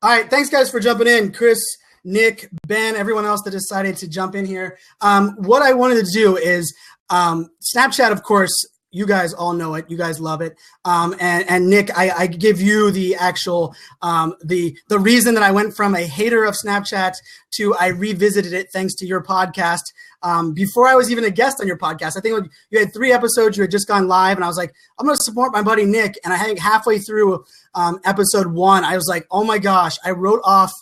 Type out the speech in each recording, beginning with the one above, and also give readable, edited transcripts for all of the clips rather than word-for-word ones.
All right, thanks guys for jumping in. Chris, Nick, Ben, everyone else that decided to jump in here. What I wanted to do is Snapchat, of course, you guys all know it. You guys love it. And Nick, I give you the actual the reason that I went from a hater of Snapchat to I revisited it thanks to your podcast. Before I was even a guest on your podcast, I think you had 3 episodes. You had just gone live, and I was like, I'm going to support my buddy Nick. And I think halfway through episode 1, I was like, oh my gosh, I wrote off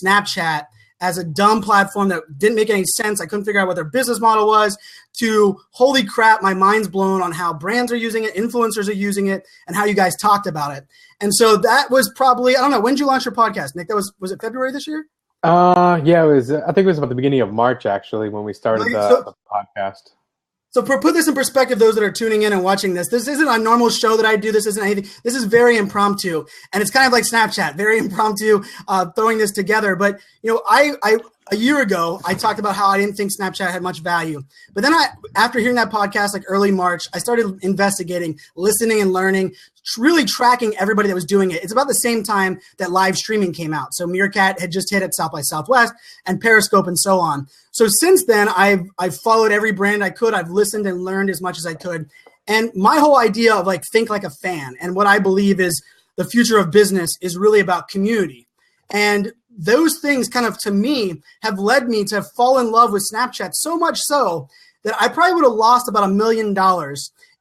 Snapchat as a dumb platform that didn't make any sense. I couldn't figure out what their business model was, to holy crap, my mind's blown on how brands are using it, influencers are using it, and how you guys talked about it. And so that was probably, I don't know, when did you launch your podcast, Nick? Was it February this year? Yeah, it was. I think it was about the beginning of March, actually, when we started the podcast. So put this in perspective, those that are tuning in and watching this isn't a normal show that I do. This isn't anything. This is very impromptu, and it's kind of like Snapchat, very impromptu, throwing this together. But a year ago, I talked about how I didn't think Snapchat had much value. But then after hearing that podcast, like early March, I started investigating, listening and learning, really tracking everybody that was doing it. It's about the same time that live streaming came out. So Meerkat had just hit at South by Southwest and Periscope and so on. So since then, I've followed every brand I could. I've listened and learned as much as I could. And my whole idea of think like a fan, and what I believe is the future of business, is really about community. And those things kind of, to me, have led me to fall in love with Snapchat, so much so that I probably would have lost about $1 million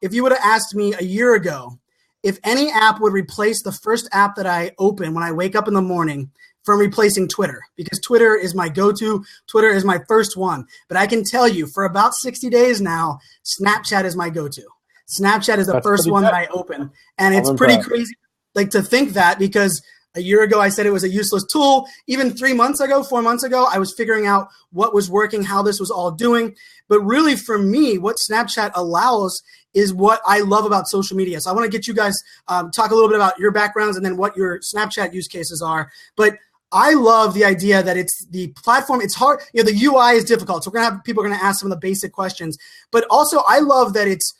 if you would have asked me a year ago if any app would replace the first app that I open when I wake up in the morning from replacing Twitter, because Twitter is my go-to. Twitter is my first one. But I can tell you, for about 60 days now, Snapchat is my go-to. Snapchat is the first one that I open. And it's pretty crazy to think that, because a year ago, I said it was a useless tool. Even 4 months ago, I was figuring out what was working, how this was all doing. But really, for me, what Snapchat allows is what I love about social media. So I want to get you guys talk a little bit about your backgrounds and then what your Snapchat use cases are. But I love the idea that it's the platform. It's hard. The UI is difficult. So people are going to ask some of the basic questions. But also, I love that it's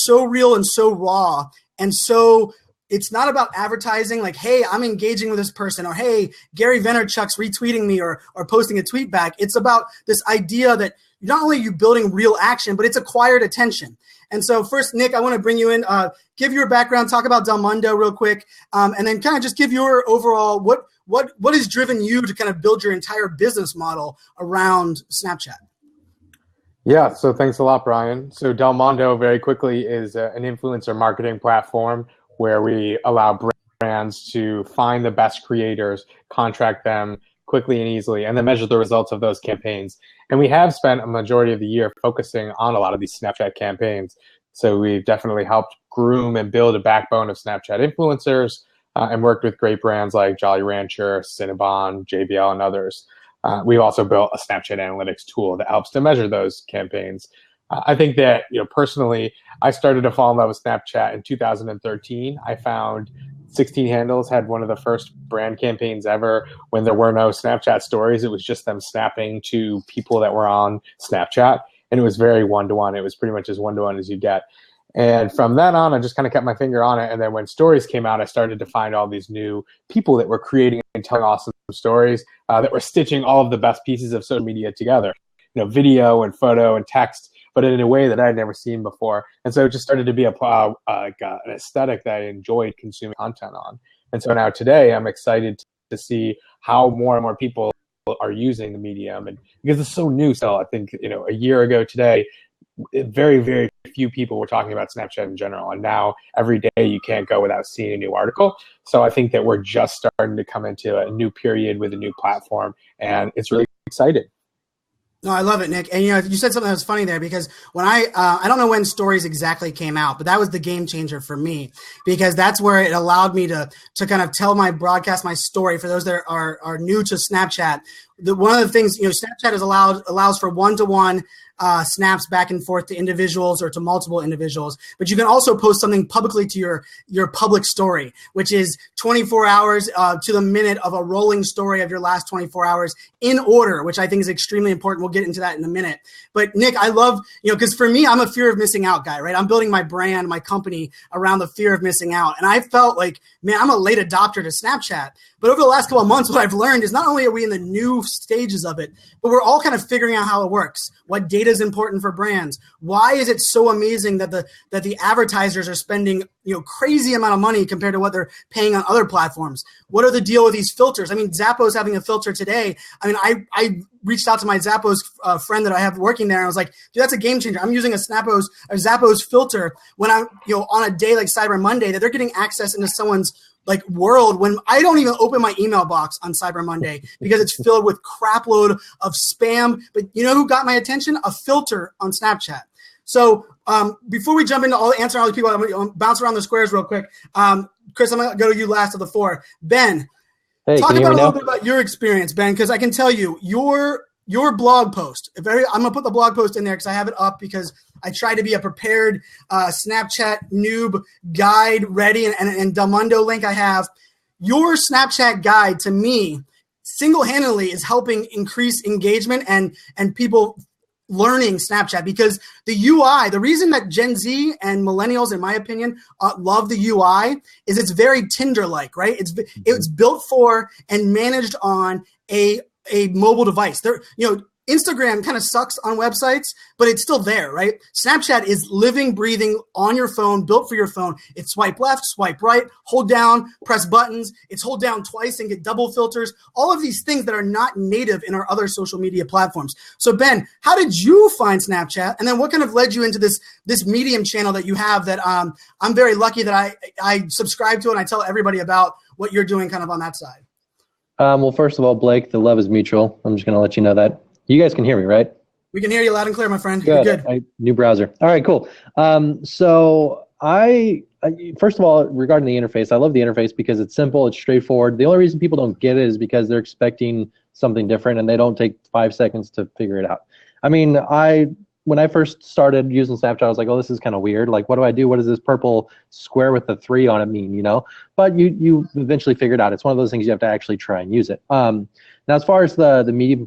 so real and so raw, and so it's not about advertising like, hey, I'm engaging with this person, or hey, Gary Vaynerchuk's retweeting me or posting a tweet back. It's about this idea that not only are you building real action, but it's acquired attention. And so first, Nick, I want to bring you in, give your background, talk about Del Mundo real quick, and then kind of just give your overall, what has driven you to kind of build your entire business model around Snapchat? Yeah, so thanks a lot, Brian. So Del Mundo, very quickly, is an influencer marketing platform where we allow brands to find the best creators, contract them quickly and easily, and then measure the results of those campaigns. And we have spent a majority of the year focusing on a lot of these Snapchat campaigns. So we've definitely helped groom and build a backbone of Snapchat influencers and worked with great brands like Jolly Rancher, Cinnabon, JBL, and others. We've also built a Snapchat analytics tool that helps to measure those campaigns. I think that, personally, I started to fall in love with Snapchat in 2013. I found 16 Handles had one of the first brand campaigns ever when there were no Snapchat stories. It was just them snapping to people that were on Snapchat, and it was very one-to-one. It was pretty much as one-to-one as you get. And from then on, I just kind of kept my finger on it. And then when stories came out, I started to find all these new people that were creating and telling awesome stories that were stitching all of the best pieces of social media together, video and photo and text, but in a way that I had never seen before. And so it just started to be an aesthetic that I enjoyed consuming content on. And so now today, I'm excited to see how more and more people are using the medium, and because it's so new still. I think, a year ago today, very, very few people were talking about Snapchat in general. And now every day you can't go without seeing a new article. So I think that we're just starting to come into a new period with a new platform, and it's really exciting. No, I love it, Nick. And you said something that was funny there, because when I don't know when stories exactly came out, but that was the game changer for me, because that's where it allowed me to kind of broadcast my story for those that are new to Snapchat. One of the things, Snapchat allows for one-to-one snaps back and forth to individuals or to multiple individuals. But you can also post something publicly to your public story, which is 24 hours to the minute of a rolling story of your last 24 hours in order, which I think is extremely important. We'll get into that in a minute. But Nick, I love, because for me, I'm a fear of missing out guy, right? I'm building my brand, my company around the fear of missing out. And I felt like, man, I'm a late adopter to Snapchat. But over the last couple of months, what I've learned is not only are we in the new stages of it, but we're all kind of figuring out how it works. What data is important for brands? Why is it so amazing that the advertisers are spending crazy amount of money compared to what they're paying on other platforms? What are the deal with these filters? I mean, Zappos having a filter today. I mean, I reached out to my Zappos friend that I have working there, and I was like, dude, that's a game changer. I'm using a Zappos filter when I'm on a day like Cyber Monday, that they're getting access into someone's world when I don't even open my email box on Cyber Monday because it's filled with crap load of spam. But you know who got my attention? A filter on Snapchat. So before we jump into answering all these people, I'm going to bounce around the squares real quick. Chris, I'm going to go to you last of the four. Ben, hey, talk about a little bit about your experience, Ben, because I can tell you your blog post. I'm going to put the blog post in there because I have it up because I try to be a prepared Snapchat noob guide ready, and Delmondo link I have. Your Snapchat guide, to me, single-handedly is helping increase engagement and people learning Snapchat, because the UI, the reason that Gen Z and millennials, in my opinion, love the UI is it's very Tinder-like, right? It's built for and managed on a mobile device. Instagram kind of sucks on websites, but it's still there, right? Snapchat is living, breathing on your phone, built for your phone. It's swipe left, swipe right, hold down, press buttons. It's hold down twice and get double filters. All of these things that are not native in our other social media platforms. So Ben, how did you find Snapchat? And then what kind of led you into this Medium channel that you have that I'm very lucky that I subscribe to and I tell everybody about what you're doing kind of on that side? Well, first of all, Blake, the love is mutual. I'm just going to let you know that. You guys can hear me, right? We can hear you loud and clear, my friend. Good. You're good. New browser. All right, cool. So I first of all, regarding the interface, I love the interface because it's simple, it's straightforward. The only reason people don't get it is because they're expecting something different and they don't take 5 seconds to figure it out. I mean, when I first started using Snapchat, I was like, oh, this is kind of weird. Like, what do I do? What does this purple square with the 3 on it mean, But you eventually figure it out. It's one of those things you have to actually try and use it. Now, as far as the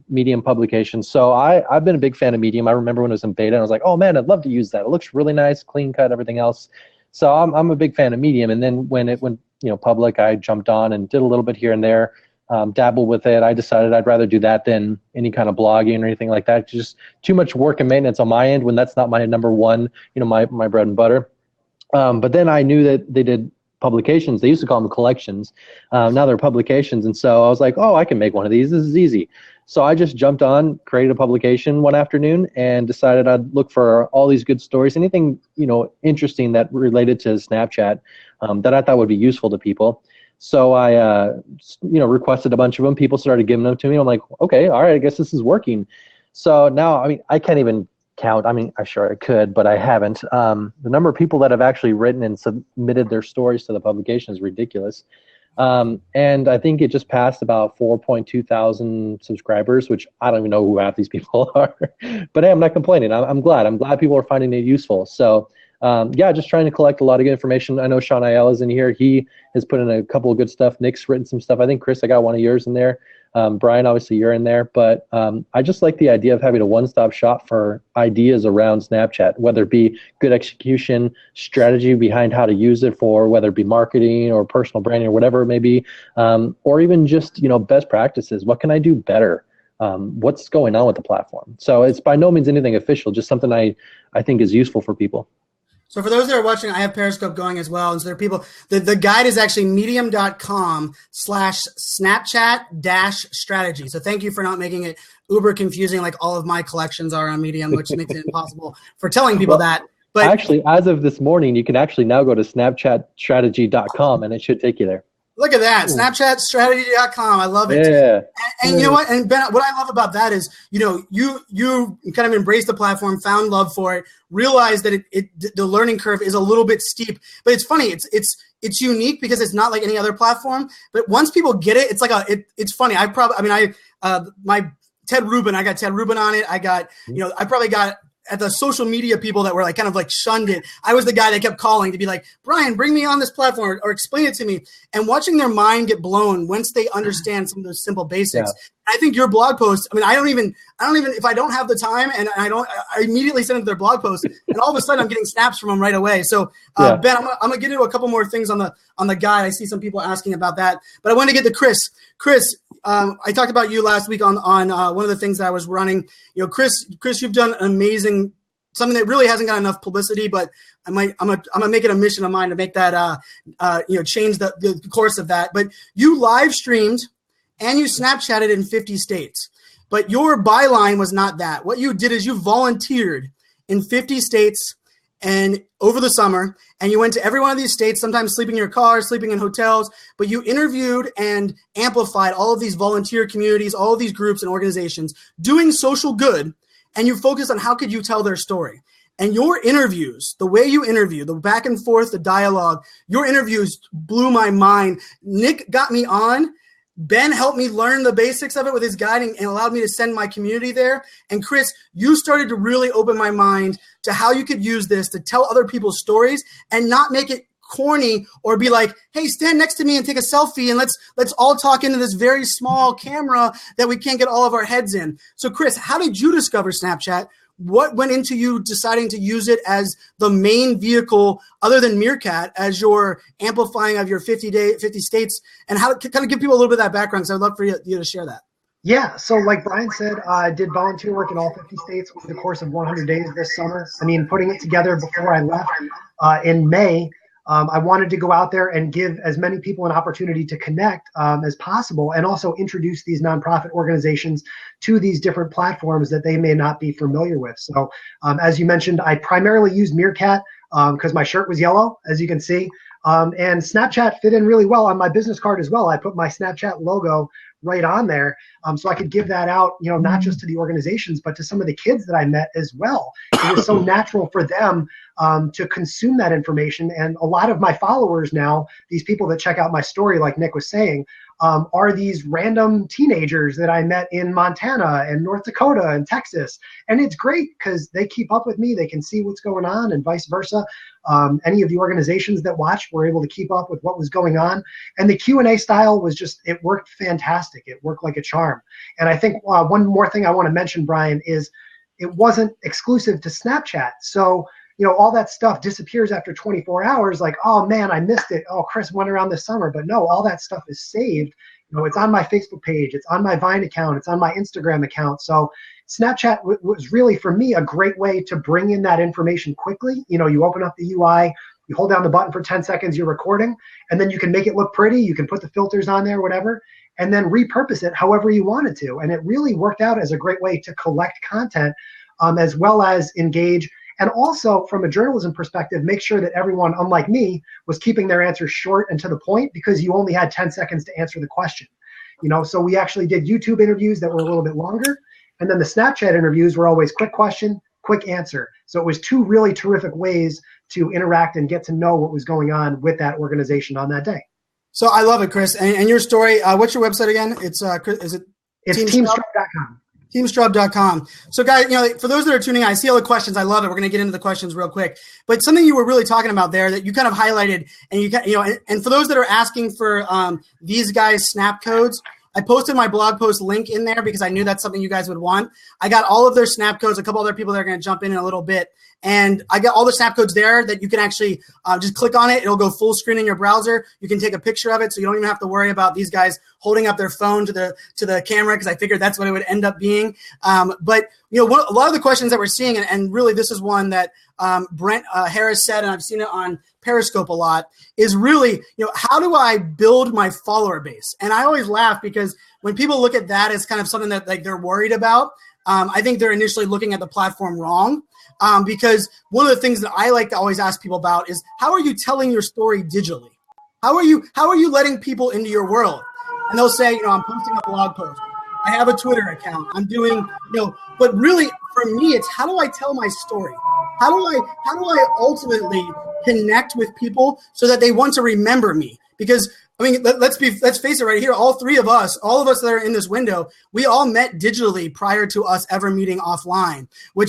Medium publication, so I've been a big fan of Medium. I remember when it was in beta, and I was like, oh, man, I'd love to use that. It looks really nice, clean cut, everything else. So I'm a big fan of Medium. And then when it went public, I jumped on and did a little bit here and there. Dabbled with it. I decided I'd rather do that than any kind of blogging or anything like that. Just too much work and maintenance on my end when that's not my number one, my bread and butter. But then I knew that they did publications. They used to call them collections. Now they're publications. And so I was like, oh, I can make one of these. This is easy. So I just jumped on, created a publication one afternoon, and decided I'd look for all these good stories, anything, interesting that related to Snapchat that I thought would be useful to people. So I, requested a bunch of them. People started giving them to me. I'm like, okay, all right, I guess this is working. So now, I can't even count. I'm sure I could, but I haven't. The number of people that have actually written and submitted their stories to the publication is ridiculous. And I think it just passed about 4.2 thousand subscribers, which I don't even know who half these people are. But hey, I'm not complaining. I'm glad. I'm glad people are finding it useful. So just trying to collect a lot of good information. I know Sean Ayala is in here. He has put in a couple of good stuff. Nick's written some stuff. I think, Chris, I got one of yours in there. Brian, obviously you're in there. But I just like the idea of having a one-stop shop for ideas around Snapchat, whether it be good execution, strategy behind how to use it for, whether it be marketing or personal branding or whatever it may be, or even just, best practices. What can I do better? What's going on with the platform? So it's by no means anything official, just something I think is useful for people. So for those that are watching, I have Periscope going as well. And so there are people, the guide is actually medium.com/Snapchat-strategy. So thank you for not making it uber confusing like all of my collections are on Medium, which makes it impossible for telling people that. But actually, as of this morning, you can actually now go to snapchatstrategy.com and it should take you there. Look at that, snapchatstrategy.com. I love it. Yeah. And you know what? And Ben, what I love about that is, you kind of embrace the platform, found love for it, realize that the learning curve is a little bit steep. But it's funny. It's unique because it's not like any other platform. But once people get it, it's like it's funny. My Ted Rubin. I got Ted Rubin on it. I got, I probably got at the social media people that were like kind of like shunned it. I was the guy that kept calling to be like, Brian, bring me on this platform or explain it to me. And watching their mind get blown once they understand some of those simple basics. Yeah. I think your blog post, I mean, I don't even, if I don't have the time and I immediately send it to their blog post and all of a sudden I'm getting snaps from them right away. So Ben, I'm gonna get into a couple more things on the guide. I see some people asking about that, but I want to get to Chris. Chris, I talked about you last week on one of the things that I was running. Chris, you've done an amazing, something that really hasn't got enough publicity, but I'm gonna make it a mission of mine to make that change the course of that. But you live streamed and you Snapchatted in 50 states, but your byline was not that. What you did is you volunteered in 50 states and over the summer, and you went to every one of these states, sometimes sleeping in your car, sleeping in hotels, but you interviewed and amplified all of these volunteer communities, all of these groups and organizations doing social good, and you focused on how could you tell their story. And your interviews, the way you interview, the back and forth, the dialogue, your interviews blew my mind. Nick got me on. Ben helped me learn the basics of it with his guiding and allowed me to send my community there. And Chris, you started to really open my mind to how you could use this to tell other people's stories and not make it corny or be like, hey, stand next to me and take a selfie and let's all talk into this very small camera that we can't get all of our heads in. So Chris, how did you discover Snapchat? What went into you deciding to use it as the main vehicle other than Meerkat as your amplifying of your 50 states, and how to kind of give people a little bit of that background? So I'd love for you to share that. Yeah. So like Brian said, I did volunteer work in all 50 states over the course of 100 days this summer. I mean, putting it together before I left in May, I wanted to go out there and give as many people an opportunity to connect as possible, and also introduce these nonprofit organizations to these different platforms that they may not be familiar with. So as you mentioned, I primarily used Meerkat because my shirt was yellow, as you can see. And Snapchat fit in really well on my business card as well. I put my Snapchat logo right on there so I could give that out, not just to the organizations, but to some of the kids that I met as well. It was so natural for them to consume that information. And a lot of my followers now, these people that check out my story, like Nick was saying, are these random teenagers that I met in Montana and North Dakota and Texas. And it's great because they keep up with me. They can see what's going on and vice versa. Any of the organizations that watched were able to keep up with what was going on. And the Q&A style was it worked fantastic. It worked like a charm. And I think one more thing I want to mention, Brian, is it wasn't exclusive to Snapchat. So, all that stuff disappears after 24 hours, like, oh man, I missed it. Oh, Chris went around this summer. But no, all that stuff is saved. It's on my Facebook page. It's on my Vine account. It's on my Instagram account. So Snapchat was really, for me, a great way to bring in that information quickly. You open up the UI, you hold down the button for 10 seconds, you're recording, and then you can make it look pretty. You can put the filters on there, whatever, and then repurpose it however you wanted to. And it really worked out as a great way to collect content as well as engage. And also, from a journalism perspective, make sure that everyone, unlike me, was keeping their answers short and to the point, because you only had 10 seconds to answer the question. So we actually did YouTube interviews that were a little bit longer. And then the Snapchat interviews were always quick question, quick answer. So it was two really terrific ways to interact and get to know what was going on with that organization on that day. So I love it, Chris. And your story, what's your website again? It's teamstrub.com. Teamstrub.com. So guys, for those that are tuning in, I see all the questions. I love it. We're going to get into the questions real quick. But something you were really talking about there that you kind of highlighted, and and for those that are asking for these guys' snap codes, I posted my blog post link in there because I knew that's something you guys would want. I got all of their snap codes, a couple other people that are going to jump in a little bit. And I got all the snap codes there that you can actually just click on it. It'll go full screen in your browser. You can take a picture of it, so you don't even have to worry about these guys holding up their phone to the camera, because I figured that's what it would end up being. But a lot of the questions that we're seeing, and really this is one that Brent Harris said, and I've seen it on Periscope a lot, is really, how do I build my follower base? And I always laugh because when people look at that as kind of something that they're worried about, I think they're initially looking at the platform wrong. Because one of the things that I like to always ask people about is, how are you telling your story digitally? How are you letting people into your world? And they'll say, I'm posting a blog post, I have a Twitter account, I'm doing, but really for me, it's how do I tell my story? How do I ultimately connect with people so that they want to remember me? Because I mean, let's face it right here. All of us that are in this window, we all met digitally prior to us ever meeting offline.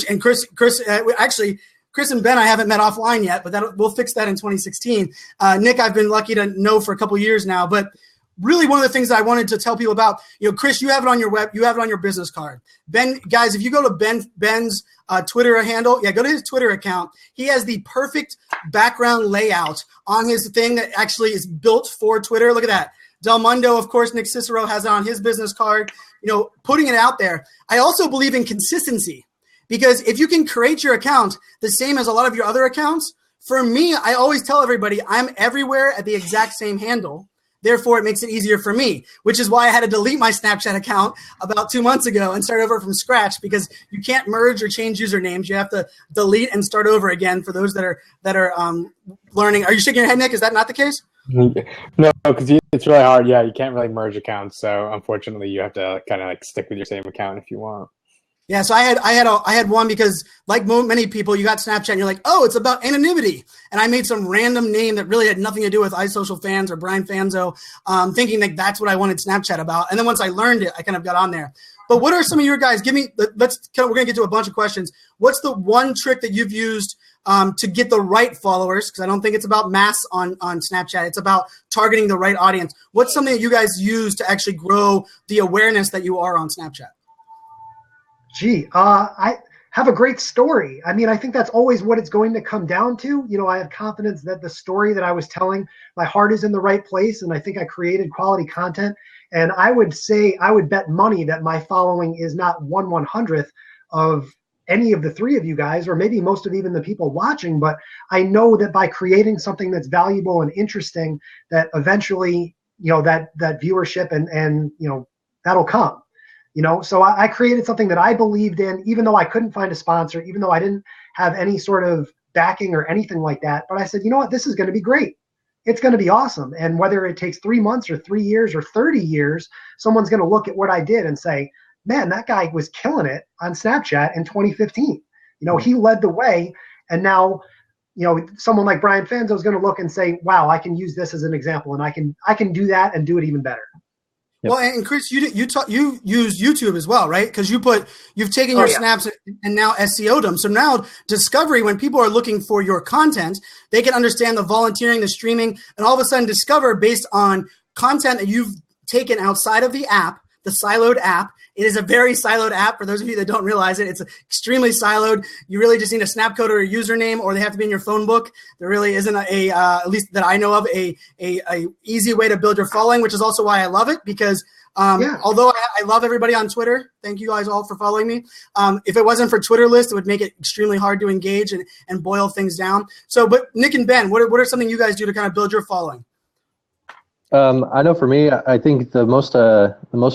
And Chris, Chris and Ben, I haven't met offline yet, but we'll fix that in 2016. Nick, I've been lucky to know for a couple years now, but really one of the things that I wanted to tell people about, Chris, you have it on your you have it on your business card. Ben, guys, if you go to Ben's Twitter handle, go to his Twitter account. He has the perfect background layout on his thing that actually is built for Twitter. Look at that. Del Mundo, of course, Nick Cicero has it on his business card, putting it out there. I also believe in consistency, because if you can create your account the same as a lot of your other accounts, for me, I always tell everybody I'm everywhere at the exact same handle. Therefore, it makes it easier for me, which is why I had to delete my Snapchat account about 2 months ago and start over from scratch, because you can't merge or change usernames. You have to delete and start over again for those that are learning. Are you shaking your head, Nick? Is that not the case? No, because it's really hard. Yeah, you can't really merge accounts. So unfortunately, you have to kind of stick with your same account if you want. Yeah, so I had one because, like many people, you got Snapchat and you're like, oh, it's about anonymity, and I made some random name that really had nothing to do with iSocialFans or Brian Fanzo, thinking that that's what I wanted Snapchat about. And then once I learned it, I kind of got on there. But what are some of your guys? We're gonna get to a bunch of questions. What's the one trick that you've used to get the right followers? Because I don't think it's about mass on Snapchat. It's about targeting the right audience. What's something that you guys use to actually grow the awareness that you are on Snapchat? I have a great story. I mean, I think that's always what it's going to come down to. I have confidence that the story that I was telling, my heart is in the right place, and I think I created quality content. And I would bet money that my following is not 1/100th of any of the three of you guys, or maybe most of even the people watching. But I know that by creating something that's valuable and interesting, that eventually, that viewership and that'll come. So I created something that I believed in, even though I couldn't find a sponsor, even though I didn't have any sort of backing or anything like that. But I said, you know what, this is going to be great. It's going to be awesome. And whether it takes 3 months or 3 years or 30 years, someone's going to look at what I did and say, man, that guy was killing it on Snapchat in 2015. He led the way. And now, someone like Brian Fanzo is going to look and say, wow, I can use this as an example, and I can do that and do it even better. Yep. Well, and Chris, you use YouTube as well, right? Because you've taken your snaps and now SEO'd them. So now Discovery, when people are looking for your content, they can understand the volunteering, the streaming, and all of a sudden discover based on content that you've taken outside of the app, the siloed app. It is a very siloed app. For those of you that don't realize it, it's extremely siloed. You really just need a snap code or a username, or they have to be in your phone book. There really isn't at least that I know of, a easy way to build your following, which is also why I love it, because although I love everybody on Twitter, thank you guys all for following me. If it wasn't for Twitter list, it would make it extremely hard to engage and boil things down. So, but Nick and Ben, what are something you guys do to kind of build your following? I know for me, I think the most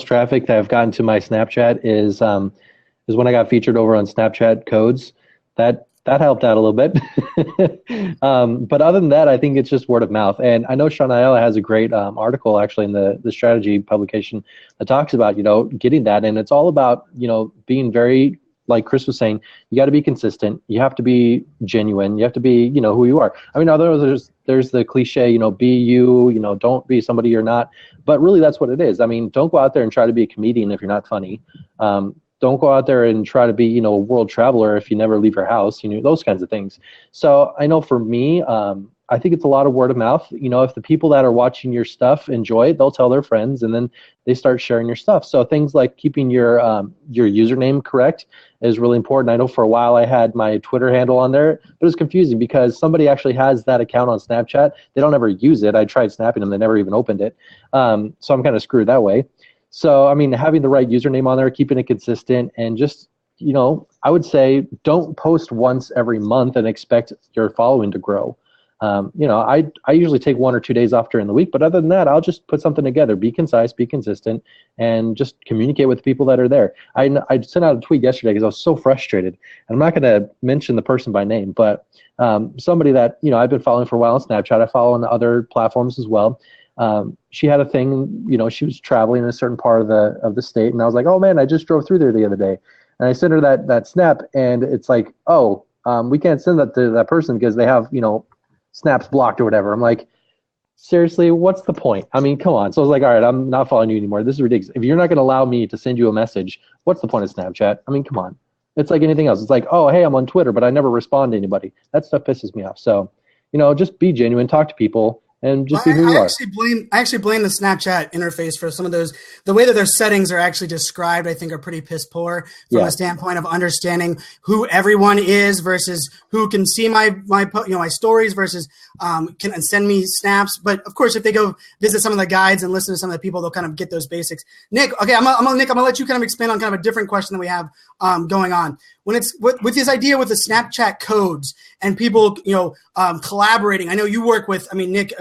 traffic that I've gotten to my Snapchat is when I got featured over on Snapchat codes. That helped out a little bit. But other than that, I think it's just word of mouth. And I know Sean Ayala has a great article actually in the strategy publication that talks about, getting that. And it's all about, being very, like Chris was saying, you got to be consistent. You have to be genuine. You have to be, who you are. I mean, there's the cliche, be you, don't be somebody you're not. But really, that's what it is. I mean, don't go out there and try to be a comedian if you're not funny. Don't go out there and try to be, a world traveler if you never leave your house, those kinds of things. So I know for me, I think it's a lot of word of mouth. If the people that are watching your stuff enjoy it, they'll tell their friends, and then they start sharing your stuff. So things like keeping your username correct is really important. I know for a while I had my Twitter handle on there, but it was confusing because somebody actually has that account on Snapchat. They don't ever use it. I tried snapping them. They never even opened it. So I'm kind of screwed that way. So, I mean, having the right username on there, keeping it consistent, and just, I would say don't post once every month and expect your following to grow. I usually take 1 or 2 days off during the week, but other than that, I'll just put something together, be concise, be consistent, and just communicate with the people that are there. I sent out a tweet yesterday because I was so frustrated, and I'm not going to mention the person by name, but somebody that, I've been following for a while on Snapchat. I follow on other platforms as well. She had a thing, she was traveling in a certain part of the state, and I was like, oh man, I just drove through there the other day. And I sent her that snap, and it's like, we can't send that to that person because they have, snaps blocked or whatever. I'm like, seriously, what's the point? I mean, come on. So I was like, all right, I'm not following you anymore. This is ridiculous. If you're not going to allow me to send you a message, what's the point of Snapchat? I mean, come on. It's like anything else. It's like, oh, hey, I'm on Twitter, but I never respond to anybody. That stuff pisses me off. So, just be genuine, talk to people, and just be who you are. I actually blame the Snapchat interface for some of those. The way that their settings are actually described, I think, are pretty piss poor from a standpoint of understanding who everyone is versus who can see my stories versus can send me snaps. But of course, if they go visit some of the guides and listen to some of the people, they'll kind of get those basics. Nick, okay, I'm gonna let you kind of expand on kind of a different question that we have going on. When it's with this idea with the Snapchat codes and people, collaborating. I know you work with. Nick.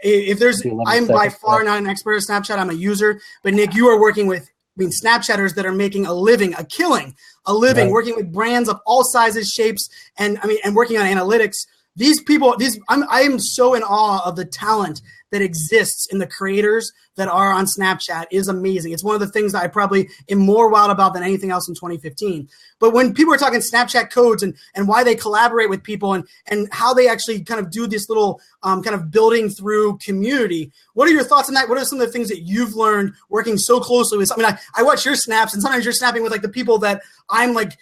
If there's, I'm by far not an expert at Snapchat. I'm a user, but Nick, you are working with. Snapchatters that are making a living, right. Working with brands of all sizes, shapes, and working on analytics. These people, I am so in awe of the talent that exists in the creators that are on Snapchat. Is amazing. It's one of the things that I probably am more wild about than anything else in 2015. But when people are talking Snapchat codes and why they collaborate with people and how they actually kind of do this little kind of building through community, what are your thoughts on that? What are some of the things that you've learned working so closely with? I watch your snaps, and sometimes you're snapping with like the people that I'm like,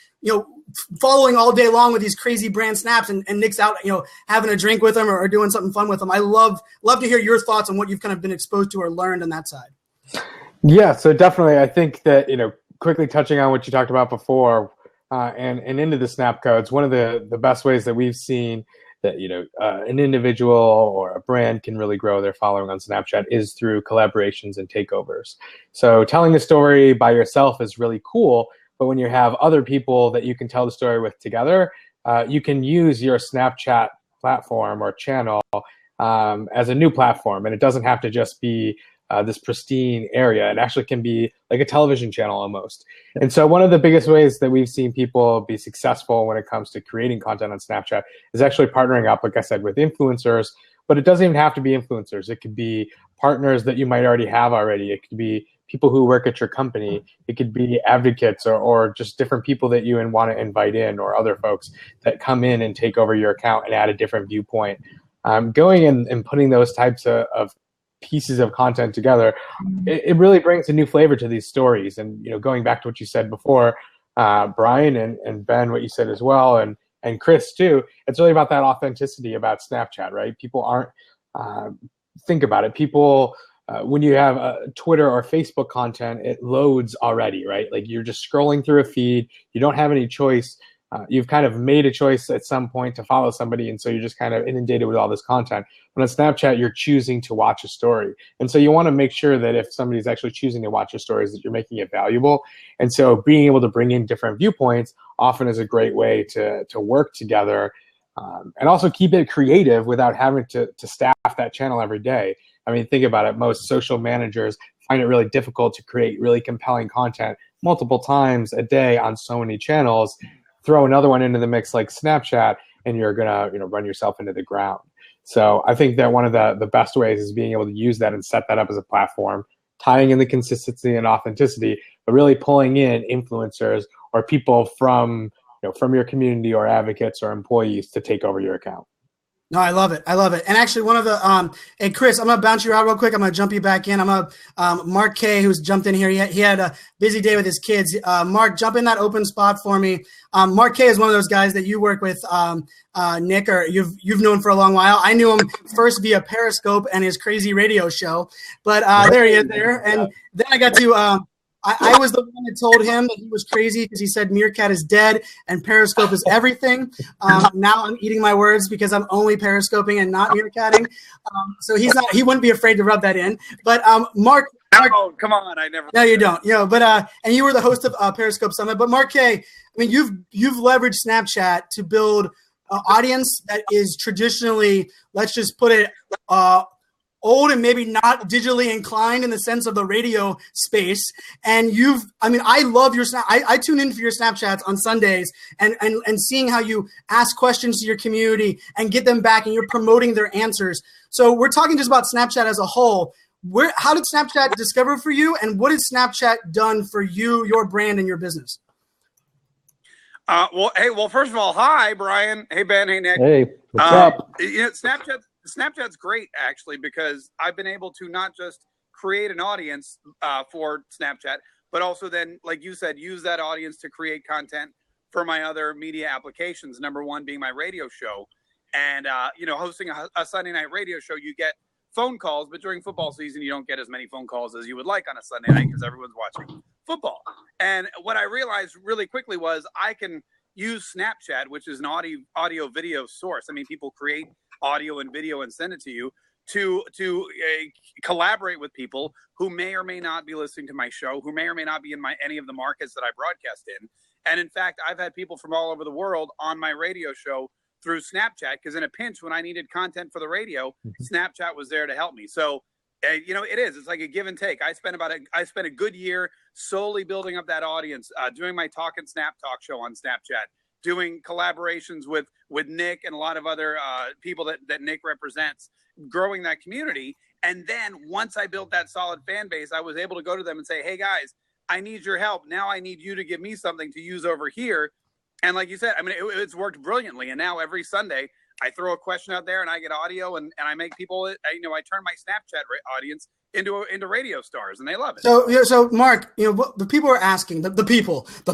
following all day long with these crazy brand snaps, and Nick's out, having a drink with them or doing something fun with them. I love to hear your thoughts on what you've kind of been exposed to or learned on that side. Yeah, so definitely, I think that, quickly touching on what you talked about before and into the snap codes, one of the best ways that we've seen that, an individual or a brand can really grow their following on Snapchat is through collaborations and takeovers. So telling a story by yourself is really cool, but when you have other people that you can tell the story with together, you can use your Snapchat platform or channel as a new platform. And it doesn't have to just be this pristine area. It actually can be like a television channel almost. And so one of the biggest ways that we've seen people be successful when it comes to creating content on Snapchat is actually partnering up, like I said, with influencers. But it doesn't even have to be influencers. It could be partners that you might already have already. It could be people who work at your company. It could be advocates or just different people that you want to invite in, or other folks that come in and take over your account and add a different viewpoint. Going and putting those types of pieces of content together, it really brings a new flavor to these stories. And going back to what you said before, Brian and Ben, what you said as well, and Chris too, it's really about that authenticity about Snapchat, right? People aren't, think about it, people, when you have Twitter or Facebook content, it loads already, right? Like you're just scrolling through a feed, you don't have any choice. You've kind of made a choice at some point to follow somebody, and so you're just kind of inundated with all this content. But on Snapchat, you're choosing to watch a story. And so you want to make sure that if somebody's actually choosing to watch your stories, that you're making it valuable. And so being able to bring in different viewpoints often is a great way to work together, and also keep it creative without having to staff that channel every day. Think about it. Most social managers find it really difficult to create really compelling content multiple times a day on so many channels. Throw another one into the mix like Snapchat, and you're gonna run yourself into the ground. So I think that one of the best ways is being able to use that and set that up as a platform, tying in the consistency and authenticity, but really pulling in influencers or people from your community or advocates or employees to take over your account. No, I love it. And actually, one of the hey Chris, I'm gonna bounce you out real quick. I'm gonna jump you back in. Mark K, who's jumped in here. He had a busy day with his kids. Mark, jump in that open spot for me. Mark K is one of those guys that you work with, Nick, or you've known for a long while. I knew him first via Periscope and his crazy radio show, but there he is there. And then I got to. I was the one that told him that he was crazy because he said Meerkat is dead and Periscope is everything. Now I'm eating my words because I'm only Periscoping and not Meerkatting. So he wouldn't be afraid to rub that in. But Mark, oh, come on, I never. No, you don't. But and you were the host of Periscope Summit. But Mark K, you've leveraged Snapchat to build an audience that is traditionally, let's just put it, old and maybe not digitally inclined in the sense of the radio space. And I love your snap. I tune in for your Snapchats on Sundays and seeing how you ask questions to your community and get them back and you're promoting their answers. So we're talking just about Snapchat as a whole. How did Snapchat discover for you, and what has Snapchat done for you, your brand, and your business? Well, first of all, hi, Brian. Hey, Ben. Hey, Nick. Hey, what's up? Snapchat. Snapchat's great actually, because I've been able to not just create an audience for Snapchat, but also then, like you said, use that audience to create content for my other media applications. Number one being my radio show. And, hosting a Sunday night radio show, you get phone calls, but during football season, you don't get as many phone calls as you would like on a Sunday night because everyone's watching football. And what I realized really quickly was I can use Snapchat, which is an audio video source. I mean, people create audio and video and send it to you to collaborate with people who may or may not be listening to my show, who may or may not be in any of the markets that I broadcast in. And in fact, I've had people from all over the world on my radio show through Snapchat, because in a pinch when I needed content for the radio, Snapchat was there to help me. So, it's like a give and take. I spent a good year solely building up that audience, doing my Talk and Snap talk show on Snapchat, doing collaborations with Nick and a lot of other people that Nick represents, growing that community. And then once I built that solid fan base, I was able to go to them and say, hey guys, I need your help. Now I need you to give me something to use over here. And like you said, I mean, it's worked brilliantly. And now every Sunday I throw a question out there and I get audio and I make people, I turn my Snapchat audience into radio stars, and they love it. So Mark, the people are asking, the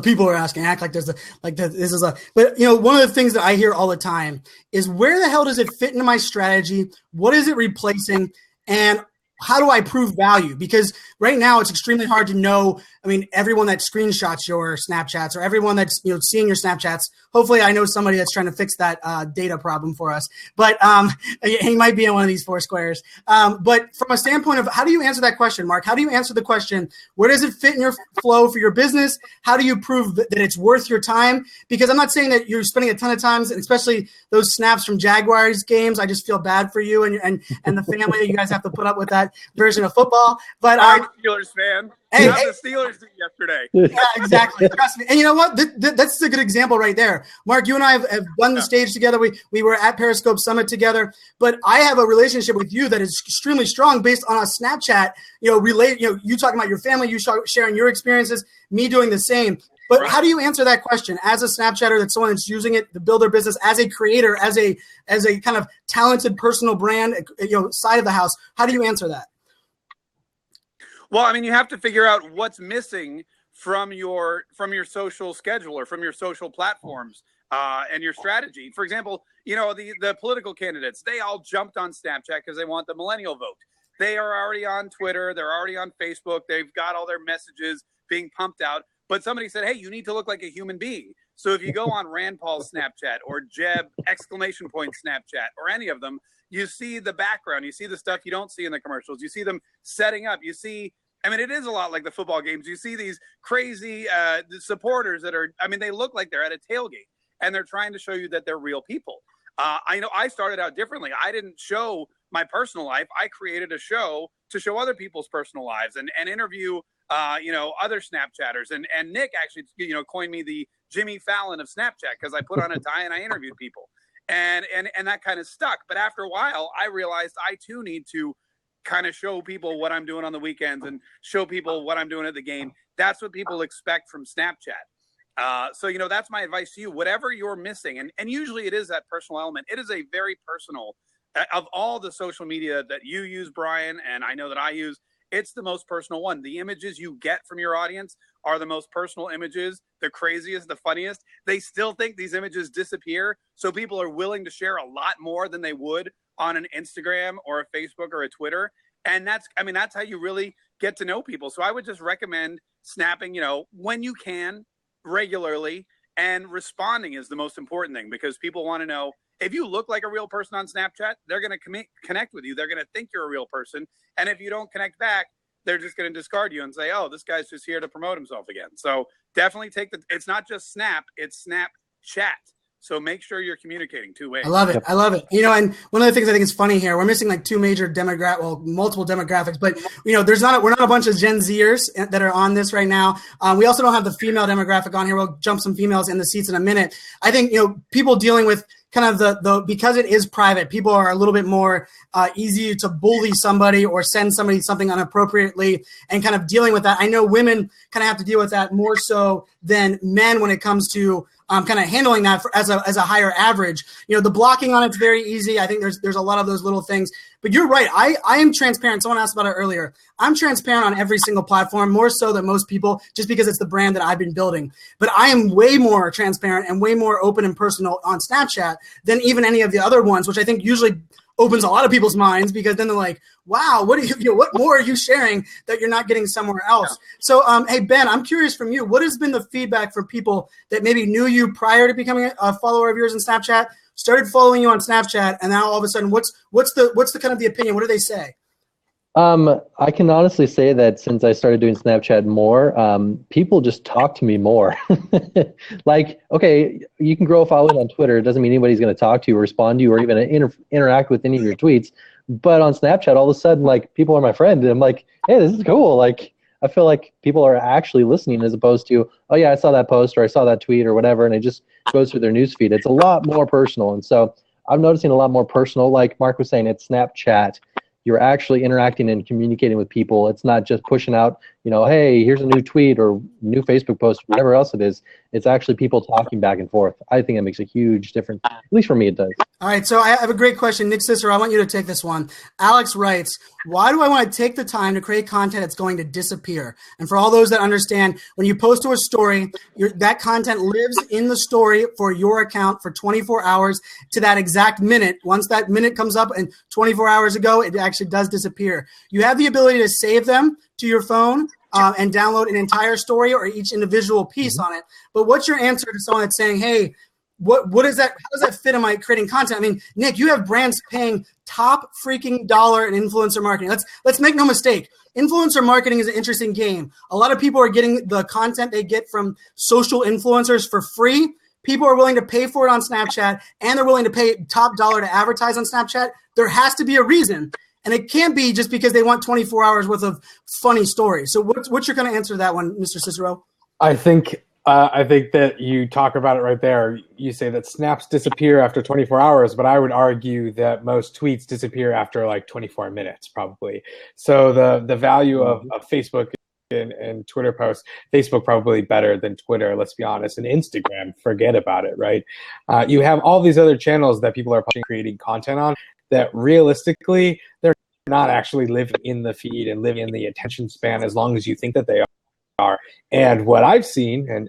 people are asking, act like this is but one of the things that I hear all the time is, where the hell does it fit into my strategy? What is it replacing? And how do I prove value? Because right now it's extremely hard to know. I mean, everyone that screenshots your Snapchats, or everyone that's seeing your Snapchats. Hopefully, I know somebody that's trying to fix that data problem for us. But he might be in one of these four squares. But from a standpoint of, how do you answer that question, Mark? How do you answer the question, where does it fit in your flow for your business? How do you prove that it's worth your time? Because I'm not saying that you're spending a ton of time, and especially those snaps from Jaguars games. I just feel bad for you and the family that you guys have to put up with that version of football. But I'm a Steelers fan. Hey, the Steelers did yesterday. Yeah, exactly. Trust me. And you know what? That's a good example right there. Mark, you and I have done the stage together. We were at Periscope Summit together. But I have a relationship with you that is extremely strong based on a Snapchat. You talking about your family, you sharing your experiences, me doing the same. But right. How do you answer that question as a Snapchatter, that's someone that's using it to build their business, as a creator, as a kind of talented personal brand, side of the house? How do you answer that? Well, I mean, you have to figure out what's missing from your social schedule or from your social platforms and your strategy. For example, the political candidates, they all jumped on Snapchat because they want the millennial vote. They are already on Twitter. They're already on Facebook. They've got all their messages being pumped out. But somebody said, hey, you need to look like a human being. So if you go on Rand Paul's Snapchat or Jeb ! Snapchat or any of them, you see the background. You see the stuff you don't see in the commercials. You see them setting up. You see, I mean, it is a lot like the football games. You see these crazy supporters that are, I mean, they look like they're at a tailgate and they're trying to show you that they're real people. I know I started out differently. I didn't show my personal life. I created a show to show other people's personal lives and interview, other Snapchatters. And Nick actually, coined me the Jimmy Fallon of Snapchat because I put on a tie and I interviewed people. And that kind of stuck. But after a while, I realized I too need to kind of show people what I'm doing on the weekends and show people what I'm doing at the game. That's what people expect from Snapchat. So that's my advice to you. Whatever you're missing, and usually it is that personal element. It is a very personal, of all the social media that you use, Brian, and I know that I use, it's the most personal one. The images you get from your audience are the most personal images, the craziest, the funniest. They still think these images disappear. So people are willing to share a lot more than they would on an Instagram or a Facebook or a Twitter. And that's how you really get to know people. So I would just recommend snapping, when you can, regularly, and responding is the most important thing, because people want to know, if you look like a real person on Snapchat, they're going to connect with you. They're going to think you're a real person. And if you don't connect back, they're just going to discard you and say, oh, this guy's just here to promote himself again. So definitely it's not just Snap, it's Snapchat. So make sure you're communicating two ways. I love it. And one of the things I think is funny here, we're missing like two major multiple demographics, but we're not a bunch of Gen Zers that are on this right now. We also don't have the female demographic on here. We'll jump some females in the seats in a minute. I think, people dealing with kind of the because it is private, people are a little bit more easy to bully somebody or send somebody something inappropriately, and kind of dealing with that. I know women kind of have to deal with that more so than men when it comes to kind of handling that as a higher average. The blocking on it's very easy. I think there's a lot of those little things. But you're right. I am transparent. Someone asked about it earlier. I'm transparent on every single platform, more so than most people, just because it's the brand that I've been building. But I am way more transparent and way more open and personal on Snapchat than even any of the other ones, which I think usually opens a lot of people's minds, because then they're like, wow, what more are you sharing that you're not getting somewhere else? So, hey, Ben, I'm curious from you, what has been the feedback from people that maybe knew you prior to becoming a follower of yours in Snapchat, started following you on Snapchat, and now all of a sudden, what's the kind of the opinion? What do they say? I can honestly say that since I started doing Snapchat more, people just talk to me more. Like, okay, you can grow a following on Twitter. It doesn't mean anybody's going to talk to you or respond to you or even interact with any of your tweets. But on Snapchat, all of a sudden, like, people are my friend. And I'm like, hey, this is cool. Like, I feel like people are actually listening as opposed to, oh, yeah, I saw that post or I saw that tweet or whatever, and it just goes through their newsfeed. It's a lot more personal. And so I'm noticing a lot more personal. Like Mark was saying, it's Snapchat. You're actually interacting and communicating with people. It's not just pushing out, hey, here's a new tweet or new Facebook post, whatever else it is. It's actually people talking back and forth. I think it makes a huge difference. At least for me, it does. All right, so I have a great question. Nick Cicero, I want you to take this one. Alex writes, why do I want to take the time to create content that's going to disappear? And for all those that understand, when you post to a story, that content lives in the story for your account for 24 hours to that exact minute. Once that minute comes up and 24 hours ago, it actually does disappear. You have the ability to save them to your phone and download an entire story or each individual piece on it. But what's your answer to someone that's saying, hey, what is that? How does that fit in my creating content? I mean, Nick, you have brands paying top freaking dollar in influencer marketing. Let's make no mistake. Influencer marketing is an interesting game. A lot of people are getting the content they get from social influencers for free. People are willing to pay for it on Snapchat, and they're willing to pay top dollar to advertise on Snapchat. There has to be a reason. And it can't be just because they want 24 hours worth of funny stories. So what's your kind of answer to that one, Mr. Cicero? I think that you talk about it right there. You say that snaps disappear after 24 hours, but I would argue that most tweets disappear after like 24 minutes, probably. So the value of Facebook and Twitter posts, Facebook probably better than Twitter, let's be honest, and Instagram, forget about it, right? You have all these other channels that people are creating content on that realistically, they're not actually living in the feed and living in the attention span as long as you think that they are. And what I've seen, and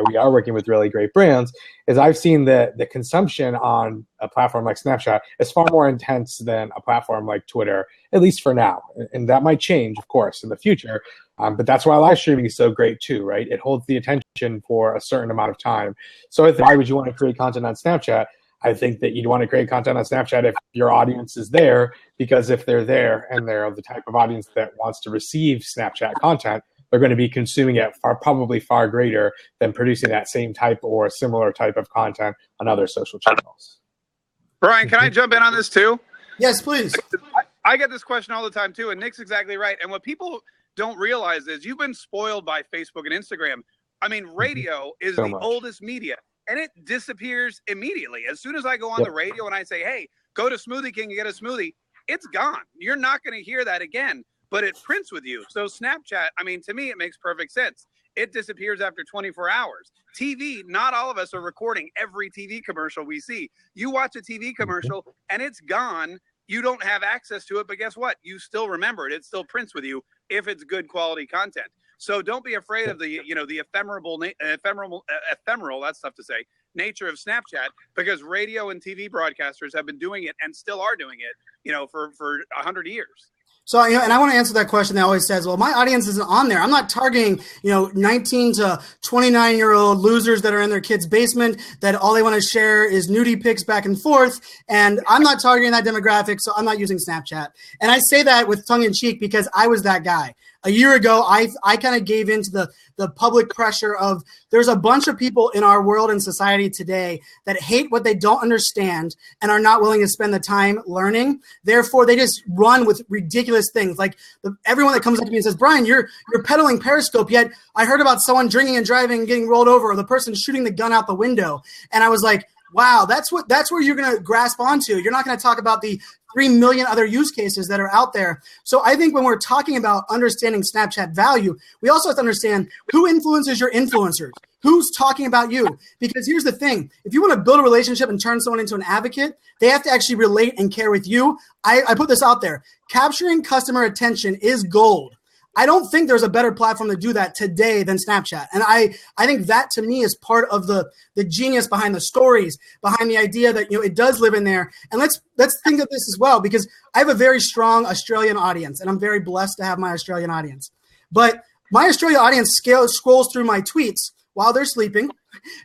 we are working with really great brands, is I've seen that the consumption on a platform like Snapchat is far more intense than a platform like Twitter, at least for now. And that might change, of course, in the future. But that's why live streaming is so great too, right? It holds the attention for a certain amount of time. So why would you want to create content on Snapchat? I think that you'd want to create content on Snapchat if your audience is there, because if they're there and they're the type of audience that wants to receive Snapchat content, they're going to be consuming it probably far greater than producing that same type or similar type of content on other social channels. Brian, can I jump in on this too? Yes, please. I get this question all the time too, and Nick's exactly right. And what people don't realize is you've been spoiled by Facebook and Instagram. I mean, radio is the oldest media, and it disappears immediately. As soon as I go on the radio and I say, hey, go to Smoothie King and get a smoothie, it's gone. You're not going to hear that again, but it prints with you. So Snapchat, I mean, to me, it makes perfect sense. It disappears after 24 hours. TV, not all of us are recording every TV commercial we see. You watch a TV commercial and it's gone. You don't have access to it, but guess what? You still remember it. It still prints with you if it's good quality content. So don't be afraid of the ephemeral, that's tough to say, nature of Snapchat, because radio and TV broadcasters have been doing it and still are doing it, for 100 years. So, and I want to answer that question that always says, well, my audience isn't on there. I'm not targeting, 19 to 29-year-old losers that are in their kid's basement that all they want to share is nudie pics back and forth. And I'm not targeting that demographic, so I'm not using Snapchat. And I say that with tongue in cheek because I was that guy. A year ago, I kind of gave into the public pressure of there's a bunch of people in our world and society today that hate what they don't understand and are not willing to spend the time learning. Therefore, they just run with ridiculous things. Like everyone that comes up to me and says, Brian, you're peddling Periscope, yet I heard about someone drinking and driving and getting rolled over, or the person shooting the gun out the window. And I was like, wow, that's where you're going to grasp onto. You're not going to talk about the 3 million other use cases that are out there. So I think when we're talking about understanding Snapchat value, we also have to understand who influences your influencers. Who's talking about you? Because here's the thing. If you want to build a relationship and turn someone into an advocate, they have to actually relate and care with you. I put this out there. Capturing customer attention is gold. I don't think there's a better platform to do that today than Snapchat. And I think that to me is part of the genius behind the stories, behind the idea that, it does live in there. And let's think of this as well, because I have a very strong Australian audience, and I'm very blessed to have my Australian audience. But my Australian audience scrolls through my tweets while they're sleeping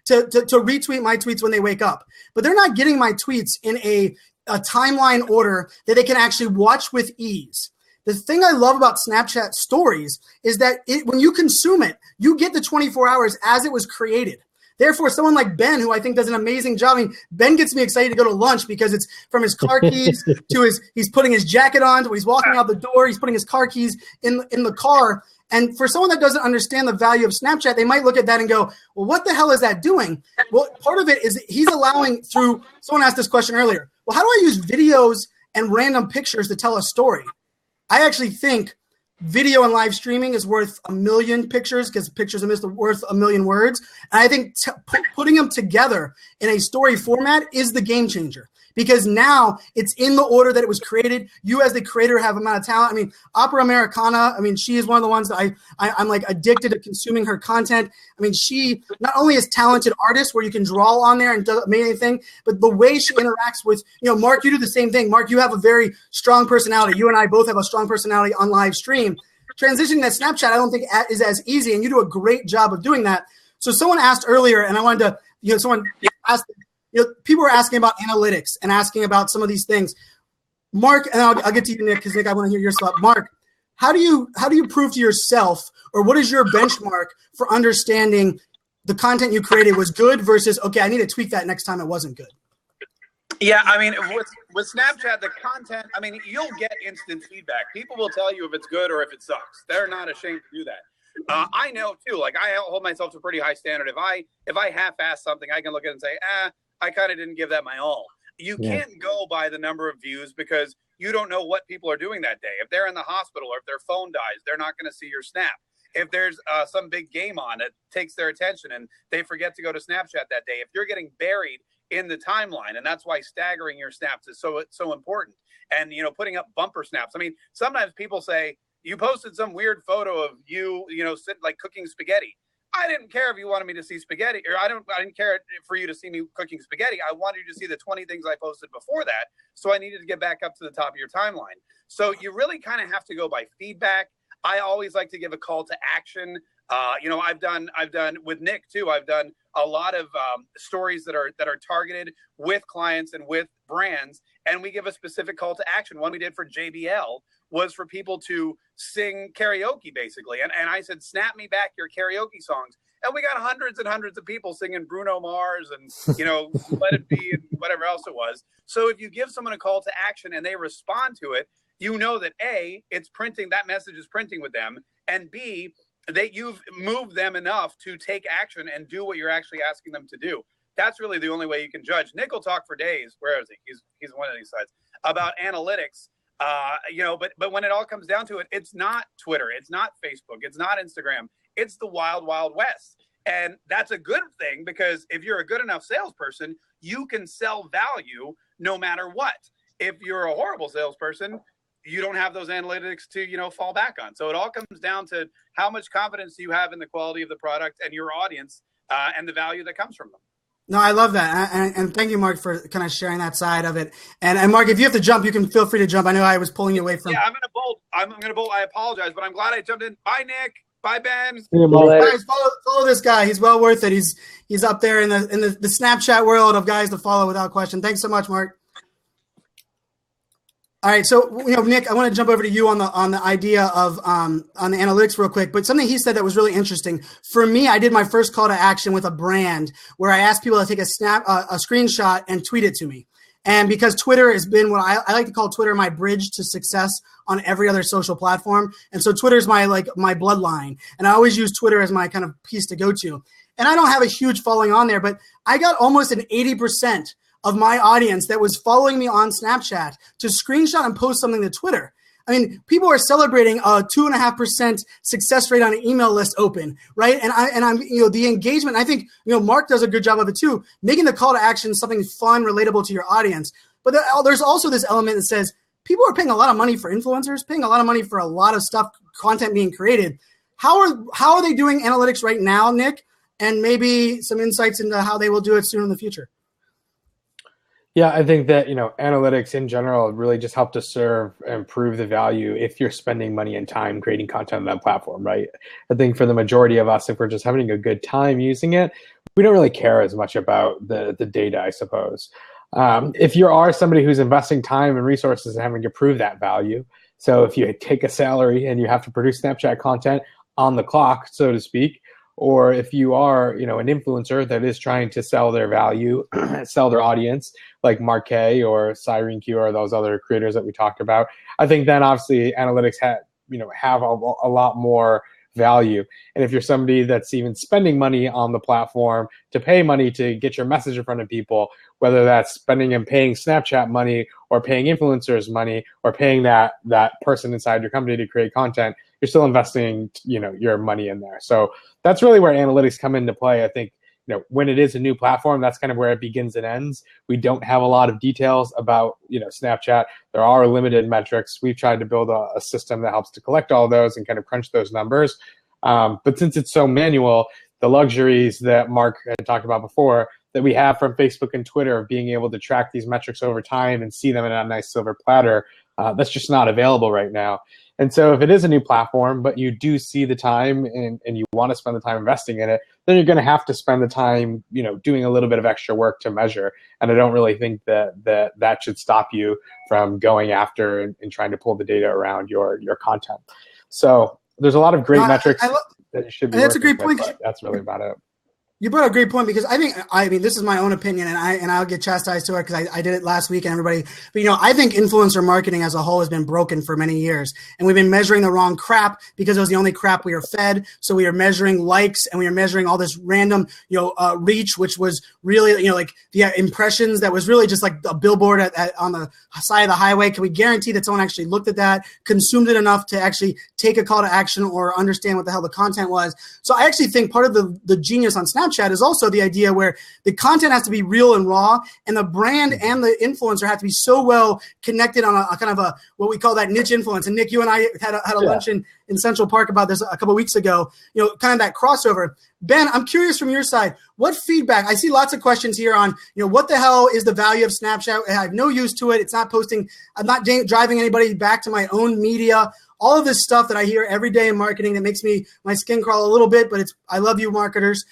to retweet my tweets when they wake up. But they're not getting my tweets in a timeline order that they can actually watch with ease. The thing I love about Snapchat stories is that when you consume it, you get the 24 hours as it was created. Therefore, someone like Ben, who I think does an amazing job. I mean, Ben gets me excited to go to lunch because it's from his car keys to he's putting his jacket on, to he's walking out the door, he's putting his car keys in the car. And for someone that doesn't understand the value of Snapchat, they might look at that and go, well, what the hell is that doing? Well, part of it is he's allowing through – someone asked this question earlier. Well, how do I use videos and random pictures to tell a story? I actually think video and live streaming is worth 1 million pictures because pictures are worth 1 million words. And I think putting them together in a story format is the game changer. Because now it's in the order that it was created. You as the creator have amount of talent. I mean, Opera Americana, she is one of the ones that I'm like addicted to consuming her content. I mean, she not only is talented artist where you can draw on there and do anything, but the way she interacts with, Mark, you do the same thing. Mark, you have a very strong personality. You and I both have a strong personality on live stream. Transitioning that Snapchat, I don't think is as easy, and you do a great job of doing that. So someone asked earlier, and I wanted to, someone asked, people were asking about analytics and asking about some of these things. Mark, and I'll get to you, Nick, because Nick, I want to hear your thought. Mark, how do you prove to yourself, or what is your benchmark for understanding the content you created was good versus, okay, I need to tweak that next time it wasn't good? Yeah, I mean, with Snapchat, the content, you'll get instant feedback. People will tell you if it's good or if it sucks. They're not ashamed to do that. I know too. Like, I hold myself to a pretty high standard. If I half-ass something, I can look at it and say, I kind of didn't give that my all. You can't go by the number of views because you don't know what people are doing that day. If they're in the hospital or if their phone dies, they're not going to see your snap. If there's some big game on that takes their attention and they forget to go to Snapchat that day, if you're getting buried in the timeline, and that's why staggering your snaps is so important. And, putting up bumper snaps. Sometimes people say, you posted some weird photo of you, sitting like cooking spaghetti. I didn't care if you wanted me to see spaghetti, or I didn't care for you to see me cooking spaghetti. I wanted you to see the 20 things I posted before that. So I needed to get back up to the top of your timeline. So you really kind of have to go by feedback. I always like to give a call to action. I've done with Nick too. I've done a lot of stories that are targeted with clients and with brands, and we give a specific call to action. One we did for JBL was for people to sing karaoke, basically. And I said, snap me back your karaoke songs. And we got hundreds and hundreds of people singing Bruno Mars and, Let It Be and whatever else it was. So if you give someone a call to action and they respond to it, you know that A, it's printing, that message is printing with them, and B, that you've moved them enough to take action and do what you're actually asking them to do. That's really the only way you can judge. Nick will talk for days. Where is he? He's one of these sides about analytics. But when it all comes down to it, it's not Twitter, it's not Facebook, it's not Instagram, it's the wild, wild west. And that's a good thing because if you're a good enough salesperson, you can sell value no matter what. If you're a horrible salesperson, you don't have those analytics to, fall back on. So it all comes down to how much confidence you have in the quality of the product and your audience and the value that comes from them. No, I love that. And thank you, Mark, for kind of sharing that side of it. And Mark, if you have to jump, you can feel free to jump. I know I was pulling you away from. Yeah, I'm going to bolt. I apologize, but I'm glad I jumped in. Bye, Nick. Bye, Ben. Guys, follow this guy. He's well worth it. He's up there in the Snapchat world of guys to follow without question. Thanks so much, Mark. All right, so Nick, I want to jump over to you on the idea of on the analytics real quick. But something he said that was really interesting for me. I did my first call to action with a brand where I asked people to take a screenshot and tweet it to me. And because Twitter has been what I like to call Twitter my bridge to success on every other social platform, and so Twitter's my bloodline, and I always use Twitter as my kind of piece to go to. And I don't have a huge following on there, but I got almost an 80% of my audience that was following me on Snapchat to screenshot and post something to Twitter. I mean, people are celebrating a 2.5% success rate on an email list open, right? And I'm the engagement. I think Mark does a good job of it too, making the call to action something fun, relatable to your audience. But there's also this element that says people are paying a lot of money for influencers, paying a lot of money for a lot of stuff, content being created. How are they doing analytics right now, Nick? And maybe some insights into how they will do it soon in the future. Yeah, I think that, analytics in general really just help to serve and improve the value if you're spending money and time creating content on that platform, right? I think for the majority of us, if we're just having a good time using it, we don't really care as much about the data, I suppose. If you are somebody who's investing time and resources and having to prove that value, so if you take a salary and you have to produce Snapchat content on the clock, so to speak, or if you are, an influencer that is trying to sell their value, sell their audience, like Mark K or Siren Q or those other creators that we talked about, I think then obviously analytics have a lot more value. And if you're somebody that's even spending money on the platform to pay money to get your message in front of people, whether that's spending and paying Snapchat money or paying influencers money or paying that person inside your company to create content, you're still investing, your money in there. So that's really where analytics come into play. I think, when it is a new platform, that's kind of where it begins and ends. We don't have a lot of details about, Snapchat. There are limited metrics. We've tried to build a system that helps to collect all those and kind of crunch those numbers. But since it's so manual, the luxuries that Mark had talked about before that we have from Facebook and Twitter of being able to track these metrics over time and see them in a nice silver platter, that's just not available right now. And so if it is a new platform, but you do see the time and you want to spend the time investing in it, then you're going to have to spend the time, doing a little bit of extra work to measure. And I don't really think that should stop you from going after and trying to pull the data around your content. So there's a lot of great metrics that you should be that's a great with, point. but that's really about it. You brought up a great point because I mean, this is my own opinion and I'll get chastised to it because I did it last week and everybody, but I think influencer marketing as a whole has been broken for many years and we've been measuring the wrong crap because it was the only crap we were fed. So we are measuring likes and we are measuring all this random, reach, which was really, like the impressions that was really just like a billboard on the side of the highway. Can we guarantee that someone actually looked at that, consumed it enough to actually take a call to action or understand what the hell the content was? So I actually think part of the genius on Snapchat is also the idea where the content has to be real and raw, and the brand and the influencer have to be so well connected on a kind of a what we call that niche influence. And Nick, you and I had a lunch in Central Park about this a couple of weeks ago. Kind of that crossover. Ben, I'm curious from your side, what feedback? I see lots of questions here on what the hell is the value of Snapchat? I have no use to it. It's not posting. I'm not driving anybody back to my own media. All of this stuff that I hear every day in marketing that makes my skin crawl a little bit, but I love you marketers.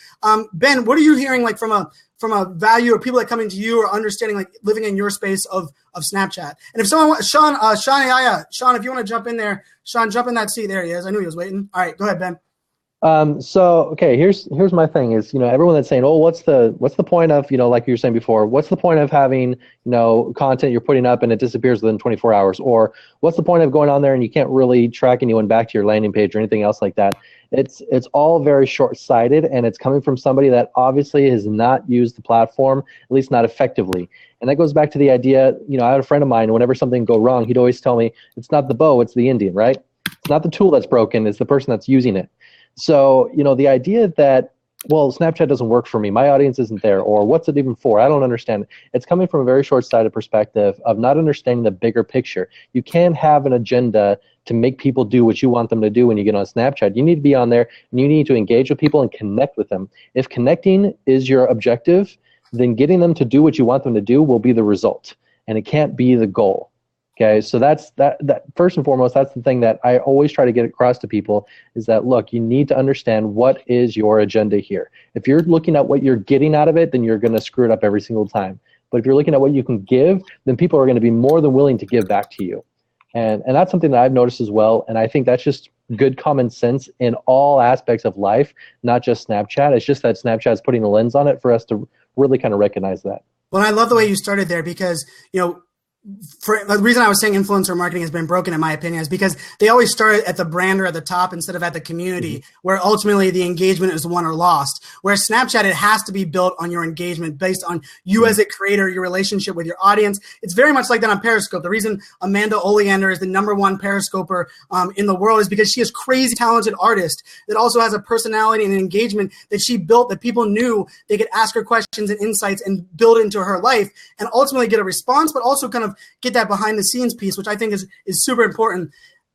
Ben, what are you hearing like from a value or people that come into you or understanding like living in your space of Snapchat? And if someone wants, Sean, if you want to jump in there, Sean, jump in that seat. There he is. I knew he was waiting. All right, go ahead, Ben. Okay, here's my thing is, everyone that's saying, oh, what's the point of, like you were saying before, what's the point of having, content you're putting up and it disappears within 24 hours? Or what's the point of going on there and you can't really track anyone back to your landing page or anything else like that? It's all very short-sighted, and it's coming from somebody that obviously has not used the platform, at least not effectively. And that goes back to the idea, I had a friend of mine, whenever something go wrong, he'd always tell me, it's not the bow, it's the Indian, right? It's not the tool that's broken, it's the person that's using it. So, the idea that, well, Snapchat doesn't work for me, my audience isn't there, or what's it even for? I don't understand. It's coming from a very short-sighted perspective of not understanding the bigger picture. You can't have an agenda to make people do what you want them to do when you get on Snapchat. You need to be on there, and you need to engage with people and connect with them. If connecting is your objective, then getting them to do what you want them to do will be the result, and it can't be the goal. Okay, so that's that first and foremost, that's the thing that I always try to get across to people is that, look, you need to understand what is your agenda here. If you're looking at what you're getting out of it, then you're going to screw it up every single time. But if you're looking at what you can give, then people are going to be more than willing to give back to you. And that's something that I've noticed as well, and I think that's just good common sense in all aspects of life, not just Snapchat. It's just that Snapchat's putting a lens on it for us to really kind of recognize that. Well, I love the way you started there because, for the reason I was saying influencer marketing has been broken, in my opinion, is because they always start at the brand or at the top instead of at the community, where ultimately the engagement is won or lost. Whereas Snapchat, it has to be built on your engagement based on you as a creator, your relationship with your audience. It's very much like that on Periscope. The reason Amanda Oleander is the #1 Periscoper in the world is because she is crazy talented artist that also has a personality and an engagement that she built that people knew they could ask her questions and insights and build into her life and ultimately get a response, but also kind of get that behind the scenes piece, which I think is super important.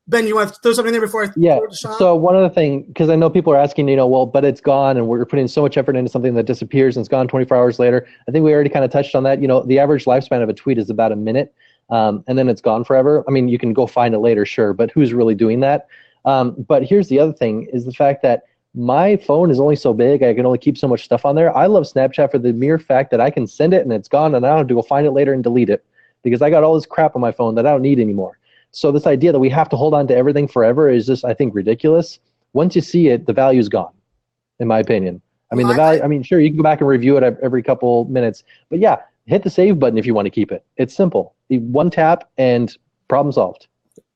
Ben, you want to throw something there before I throw it to Sean? So one other thing, because I know people are asking, well, but it's gone and we're putting so much effort into something that disappears and it's gone 24 hours later. I think we already kind of touched on that. The average lifespan of a tweet is about a minute, and then it's gone forever. I mean, you can go find it later, sure, but who's really doing that? But here's the other thing is the fact that my phone is only so big. I can only keep so much stuff on there. I love Snapchat for the mere fact that I can send it and it's gone and I don't have to go find it later and delete it, because I got all this crap on my phone that I don't need anymore. So this idea that we have to hold on to everything forever is just, I think, ridiculous. Once you see it, the value is gone, in my opinion. I mean, the value. I mean, sure, you can go back and review it every couple minutes, but yeah, hit the save button if you want to keep it. It's simple. One tap and problem solved.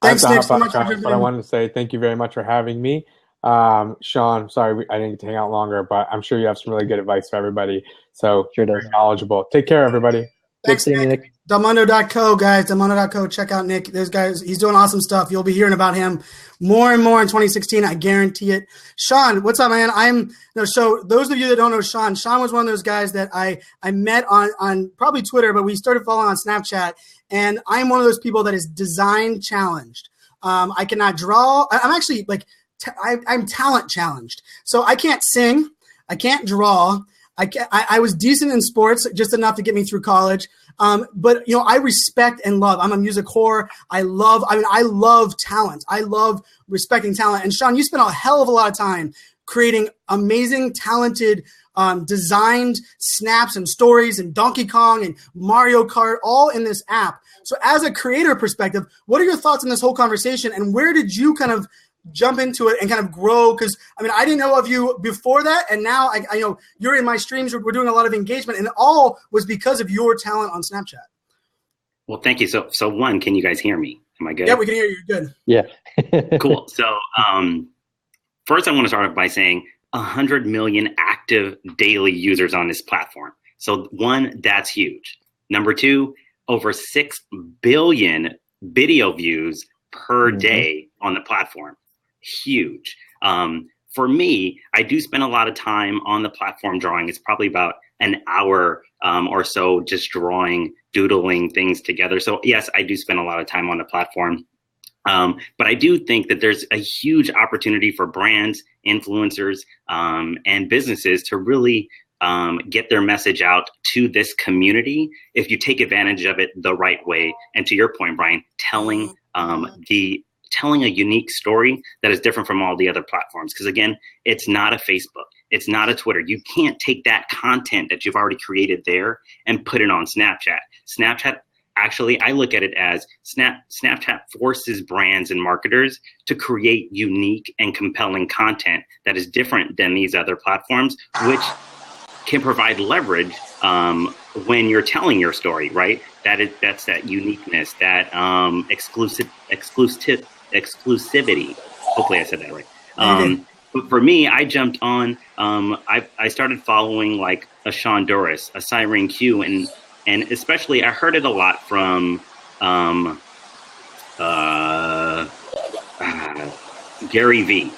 Thanks, Nick, so much. But I wanted to say thank you very much for having me. Sean, sorry I didn't get to hang out longer, but I'm sure you have some really good advice for everybody. So sure does. Very knowledgeable. Take care, everybody. Thanks, Nick. Delmondo.co, guys. Delmondo.co. Check out Nick. Those guys, he's doing awesome stuff. You'll be hearing about him more and more in 2016. I guarantee it. Sean, what's up, man? So those of you that don't know Sean was one of those guys that I met on probably Twitter, but we started following on Snapchat. And I'm one of those people that is design challenged. I cannot draw. I'm actually I'm talent challenged. So I can't sing. I can't draw. I was decent in sports, just enough to get me through college. But I respect and love. I'm a music whore. I love talent. I love respecting talent. And Sean, you spent a hell of a lot of time creating amazing, talented, designed snaps and stories and Donkey Kong and Mario Kart, all in this app. So as a creator perspective, what are your thoughts on this whole conversation? And where did you kind of jump into it and kind of grow? Because I didn't know of you before that, and now I know you're in my streams. We're doing a lot of engagement, and it all was because of your talent on Snapchat. Well, thank you. So one, can you guys hear me? Am I good? Yeah, we can hear you. You're good. Yeah. Cool. So first, I want to start off by saying 100 million active daily users on this platform. So one, that's huge. Number two, over 6 billion video views per day on the platform. Huge. For me, I do spend a lot of time on the platform drawing. It's probably about an hour or so just drawing, doodling things together. So yes, I do spend a lot of time on the platform. But I do think that there's a huge opportunity for brands, influencers, and businesses to really get their message out to this community if you take advantage of it the right way. And to your point, Brian, telling a unique story that is different from all the other platforms. Because again, it's not a Facebook, it's not a Twitter. You can't take that content that you've already created there and put it on Snapchat. Snapchat, actually, I look at it as Snapchat forces brands and marketers to create unique and compelling content that is different than these other platforms, which can provide leverage when you're telling your story, right? That's that uniqueness, that exclusivity. Hopefully I said that right. But for me, I jumped on, I started following like a Sean Doris, a Cyrene Q, and especially I heard it a lot from Gary V.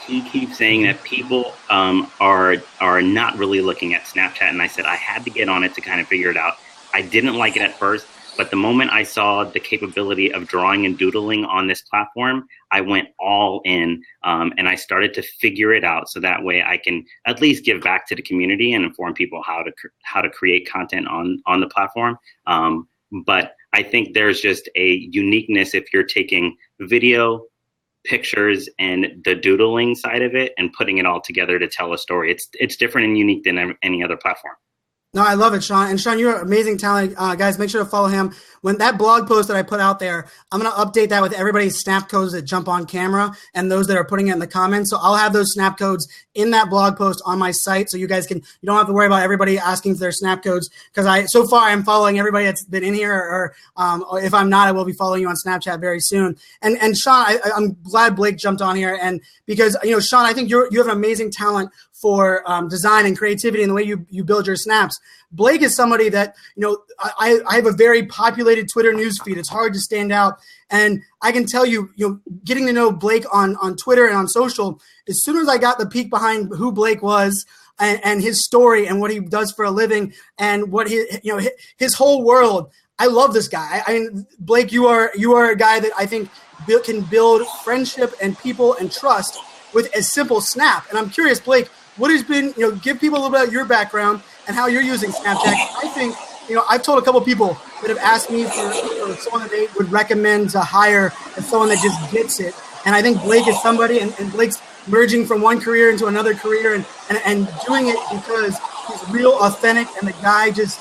He keeps saying that people are not really looking at Snapchat, and I said I had to get on it to kind of figure it out. I didn't like it at first, but the moment I saw the capability of drawing and doodling on this platform, I went all in, and I started to figure it out so that way I can at least give back to the community and inform people how to create content on the platform. But I think there's just a uniqueness if you're taking video, pictures, and the doodling side of it and putting it all together to tell a story. It's different and unique than any other platform. No, I love it, Sean. And Sean, you're an amazing talent. Guys, make sure to follow him. when that blog post that I put out there, I'm going to update that with everybody's snap codes that jump on camera and those that are putting it in the comments. So I'll have those snap codes in that blog post on my site. So you guys you don't have to worry about everybody asking for their snap codes, because so far I'm following everybody that's been in here, or if I'm not, I will be following you on Snapchat very soon. And Sean, I'm glad Blake jumped on here, and because, Sean, I think you have an amazing talent for design and creativity in the way you build your snaps. Blake is somebody that, I have a very populated Twitter news feed. It's hard to stand out. And I can tell you, getting to know Blake on Twitter and on social, as soon as I got the peek behind who Blake was and his story and what he does for a living and what his whole world, I love this guy. I mean, Blake, you are a guy that I think can build friendship and people and trust with a simple snap. And I'm curious, Blake, what has been, give people a little bit about your background and how you're using Snapchat. I think, I've told a couple people that have asked me for someone that they would recommend to hire as someone that just gets it. And I think Blake is somebody, and Blake's merging from one career into another career and doing it because he's real, authentic, and the guy just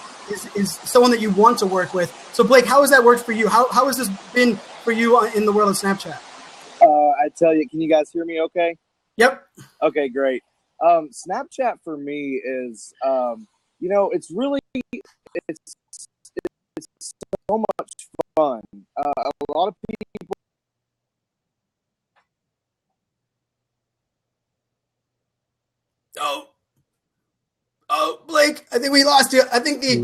is someone that you want to work with. So Blake, how has that worked for you? How has this been for you in the world of Snapchat? I tell you, can you guys hear me okay? Yep. Okay, great. Snapchat for me is, it's really, it's so much fun. A lot of people. Oh, Blake, I think we lost you. I think the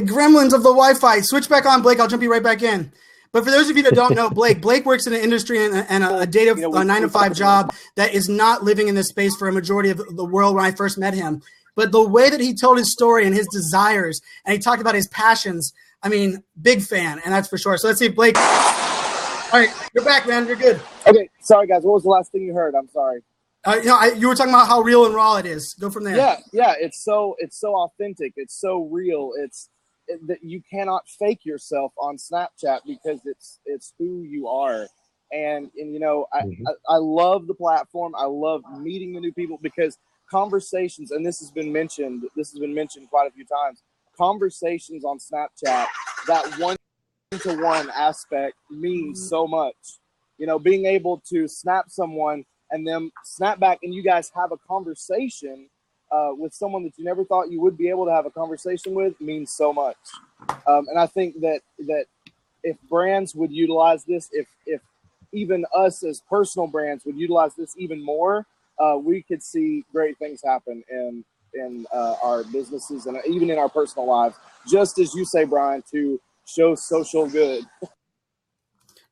gremlins of the Wi-Fi. Switch back on, Blake. I'll jump you right back in. But for those of you that don't know, Blake works in an industry and a 9-to-5 job that is not living in this space for a majority of the world when I first met him. But the way that he told his story and his desires, and he talked about his passions, I mean, big fan, and that's for sure. So let's see if Blake. All right, you're back, man. You're good. Okay, sorry, guys. What was the last thing you heard? I'm sorry. You were talking about how real and raw it is. Go from there. Yeah. It's so authentic. It's so real. That you cannot fake yourself on Snapchat because it's who you are. And I love the platform. I love meeting the new people because conversations, and this has been mentioned quite a few times, conversations on Snapchat, that one-to-one aspect means so much. Being able to snap someone and then snap back and you guys have a conversation with someone that you never thought you would be able to have a conversation with means so much. And I think that if brands would utilize this, if even us as personal brands would utilize this even more, we could see great things happen in our businesses and even in our personal lives, just as you say, Brian, to show social good.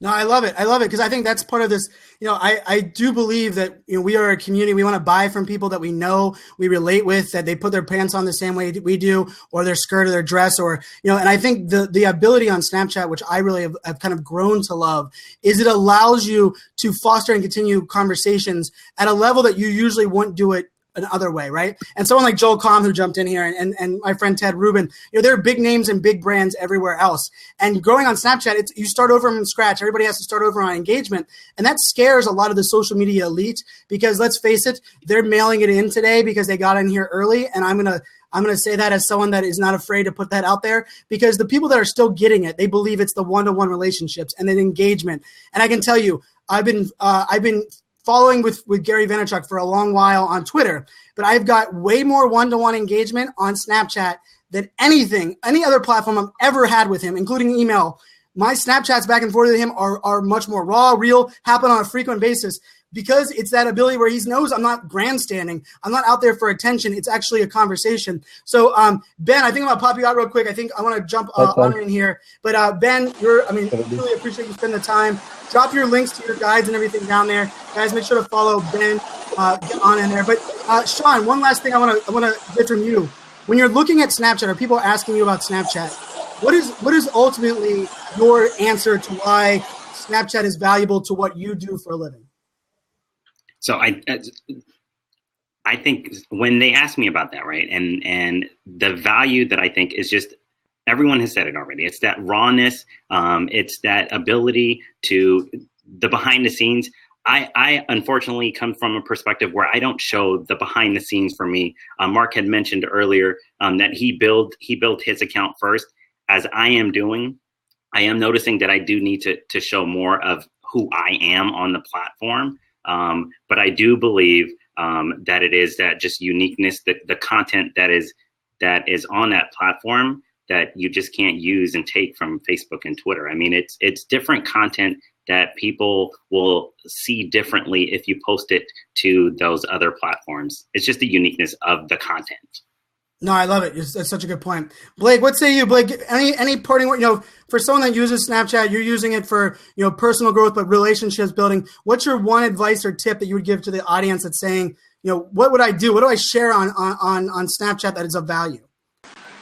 No, I love it because I think that's part of this. I do believe that we are a community. We want to buy from people that we know, we relate with, that they put their pants on the same way we do, or their skirt or their dress, or And I think the ability on Snapchat, which I really have kind of grown to love, is it allows you to foster and continue conversations at a level that you usually wouldn't do it another way, right? And someone like Joel Comm, who jumped in here, and my friend Ted Rubin, there are big names and big brands everywhere else. And growing on Snapchat, you start over from scratch. Everybody has to start over on engagement. And that scares a lot of the social media elite because, let's face it, they're mailing it in today because they got in here early. And I'm gonna say that as someone that is not afraid to put that out there, because the people that are still getting it, they believe it's the one-to-one relationships and then engagement. And I can tell you, I've been following with Gary Vaynerchuk for a long while on Twitter, but I've got way more one-to-one engagement on Snapchat than any other platform I've ever had with him, including email. My Snapchats back and forth with him are much more raw, real, happen on a frequent basis, because it's that ability where he knows I'm not grandstanding. I'm not out there for attention. It's actually a conversation. So, Ben, I think I'm going to pop you out real quick. I think I want to jump on in here. But, Ben, really appreciate you spending the time. Drop your links to your guides and everything down there. Guys, make sure to follow Ben, get on in there. But, Sean, one last thing I want to get from you. When you're looking at Snapchat, or people asking you about Snapchat, what is ultimately your answer to why Snapchat is valuable to what you do for a living? So I think when they ask me about that, right, and the value that I think is just, everyone has said it already. It's that rawness. It's that ability to the behind the scenes. I unfortunately come from a perspective where I don't show the behind the scenes for me. Mark had mentioned earlier that he built his account first, as I am doing. I am noticing that I do need to show more of who I am on the platform. But I do believe that it is that just uniqueness, the content that is on that platform that you just can't use and take from Facebook and Twitter. I mean, it's different content that people will see differently if you post it to those other platforms. It's just the uniqueness of the content. No, I love it. That's such a good point. Blake, what say you, Blake? Any parting word, for someone that uses Snapchat, you're using it for, personal growth, but relationships building. What's your one advice or tip that you would give to the audience that's saying, what would I do? What do I share on Snapchat that is of value?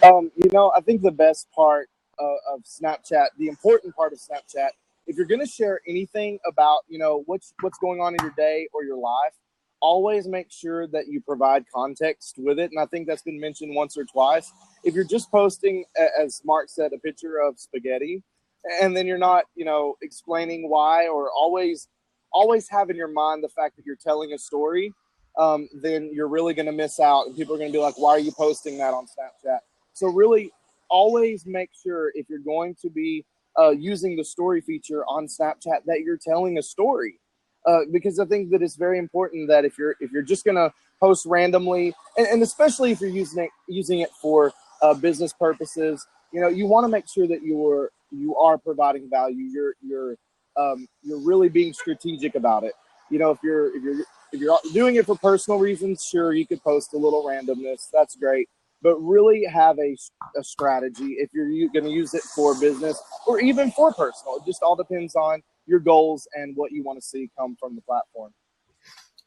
I think the best part of Snapchat, the important part of Snapchat, if you're going to share anything about, what's going on in your day or your life, always make sure that you provide context with it. And I think that's been mentioned once or twice. If you're just posting, as Mark said, a picture of spaghetti, and then you're not, explaining why, or always have in your mind the fact that you're telling a story, then you're really going to miss out. And people are going to be like, why are you posting that on Snapchat? So really always make sure, if you're going to be using the story feature on Snapchat, that you're telling a story. Because I think that it's very important that if you're just going to post randomly, and especially if you're using it for business purposes, you want to make sure that you are providing value. You're really being strategic about it. If you're doing it for personal reasons, sure, you could post a little randomness. That's great. But really have a strategy if you're going to use it for business or even for personal. It just all depends on your goals and what you want to see come from the platform.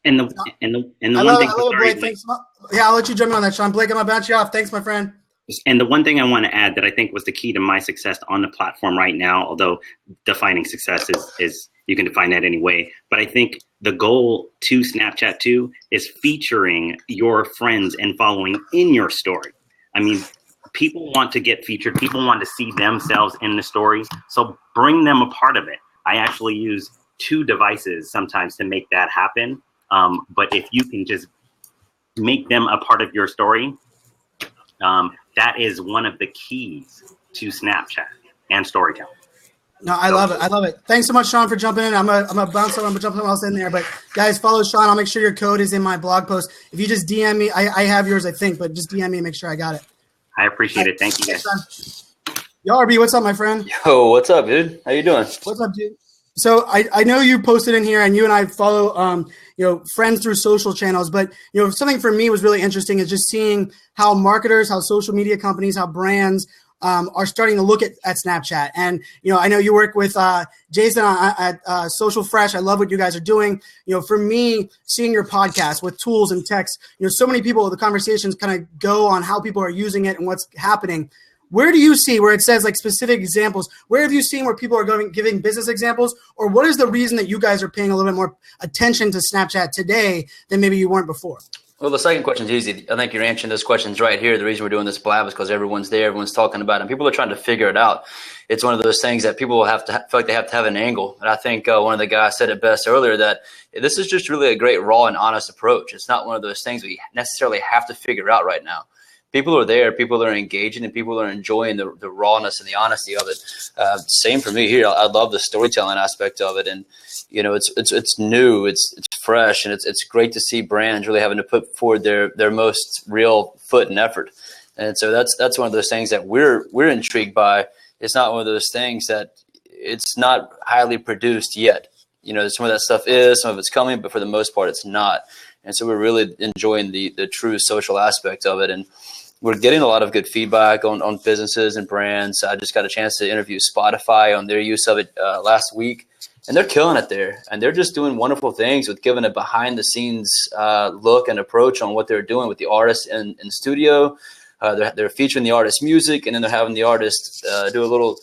And the one thing, Blake, thanks. Yeah, I'll let you jump in on that, Sean. Blake, I'm going to bounce you off. Thanks, my friend. And the one thing I want to add that I think was the key to my success on the platform right now, although defining success is you can define that any way, but I think the goal to Snapchat too is featuring your friends and following in your story. I mean, people want to get featured. People want to see themselves in the story. So bring them a part of it. I actually use 2 devices sometimes to make that happen. But if you can just make them a part of your story, that is one of the keys to Snapchat and storytelling. No, I love it. I love it. Thanks so much, Sean, for jumping in. I'm gonna bounce up. I'm gonna jump something else in there. But guys, follow Sean. I'll make sure your code is in my blog post. If you just DM me, I have yours, I think, but just DM me and make sure I got it. I appreciate it. Thank you, guys. Yo, RB, what's up, my friend? Yo, what's up, dude? How you doing? What's up, dude? So I know you posted in here, and you and I follow friends through social channels. But something for me was really interesting is just seeing how marketers, how social media companies, how brands are starting to look at Snapchat. And, I know you work with Jason at Social Fresh. I love what you guys are doing. For me, seeing your podcast with tools and text, so many people, the conversations kind of go on how people are using it and what's happening. Where do you see where it says like specific examples? Where have you seen where people are giving business examples? Or what is the reason that you guys are paying a little bit more attention to Snapchat today than maybe you weren't before? Well, the second question is easy. I think you're answering those questions right here. The reason we're doing this blab is because everyone's there, everyone's talking about it, and people are trying to figure it out. It's one of those things that people will have to feel like they have to have an angle. And I think one of the guys said it best earlier that this is just really a great raw and honest approach. It's not one of those things we necessarily have to figure out right now. People are there, people are engaging, and people are enjoying the rawness and the honesty of it. Same for me here. I love the storytelling aspect of it, and it's new, it's fresh, and it's great to see brands really having to put forward their most real foot and effort. And so that's one of those things that we're intrigued by. It's not one of those things that it's not highly produced yet. Some of that stuff is, some of it's coming, but for the most part, it's not. And so we're really enjoying the true social aspect of it, and we're getting a lot of good feedback on businesses and brands. I just got a chance to interview Spotify on their use of it last week, and they're killing it there. And they're just doing wonderful things with giving a behind-the-scenes look and approach on what they're doing with the artists in studio. They're featuring the artist's music, and then they're having the artist do a little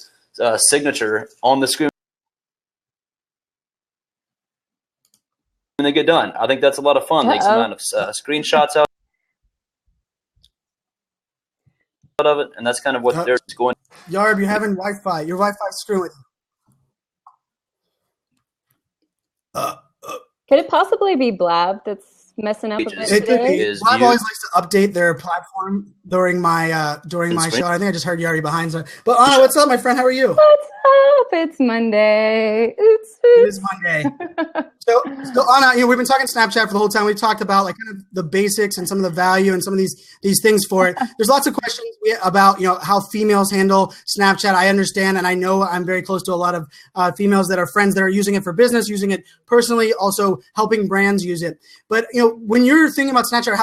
signature on the screen when they get done. I think that's a lot of fun. Makes a amount of screenshots out of it, and that's kind of what they're going. Yarb, you're having Wi-Fi. Your Wi-Fi's screwing with you. Could it possibly be Blab that's messing up a bit today? Blab always likes to update their platform during my show. I think I just heard Yari behind. But Anna, what's up, my friend? How are you? What's up? It's Monday. Oops. It is Monday. So Anna, we've been talking Snapchat for the whole time. We talked about like kind of the basics and some of the value and some of these things for it. There's lots of questions about how females handle Snapchat. I understand, and I know I'm very close to a lot of females that are friends that are using it for business, using it personally, also helping brands use it. But when you're thinking about Snapchat,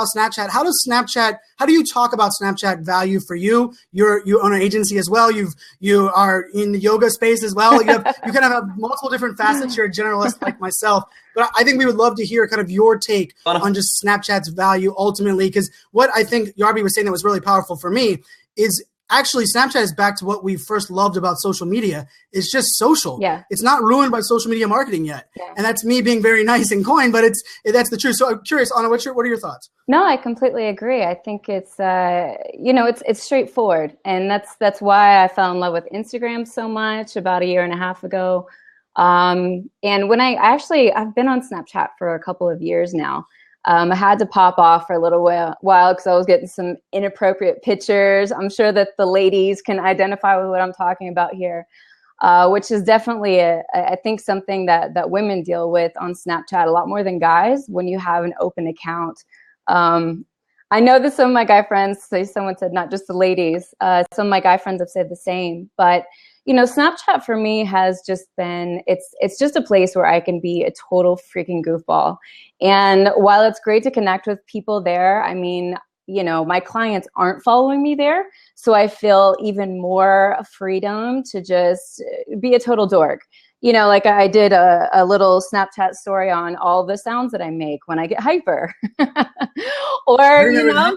how do you talk about Snapchat value for you? You own an agency as well. You are in the yoga space as well. You kind of have multiple different facets. You're a generalist like myself. But I think we would love to hear kind of your take on just Snapchat's value ultimately, because what I think Yarbi was saying that was really powerful for me is actually Snapchat is back to what we first loved about social media. It's just social. Yeah. It's not ruined by social media marketing yet. Yeah. And that's me being very nice and coy, but that's the truth. So I'm curious, Anna, what are your thoughts? No, I completely agree. I think it's it's straightforward, and that's why I fell in love with Instagram so much about a year and a half ago. And when I've been on Snapchat for a couple of years now. I had to pop off for a little while because I was getting some inappropriate pictures. I'm sure that the ladies can identify with what I'm talking about here, which is definitely, I think, something that women deal with on Snapchat a lot more than guys when you have an open account. I know that some of my guy friends, someone said not just the ladies, some of my guy friends have said the same, but Snapchat for me has just been, it's just a place where I can be a total freaking goofball. And while it's great to connect with people there, I mean, my clients aren't following me there. So I feel even more freedom to just be a total dork. Like I did a little Snapchat story on all the sounds that I make when I get hyper, or the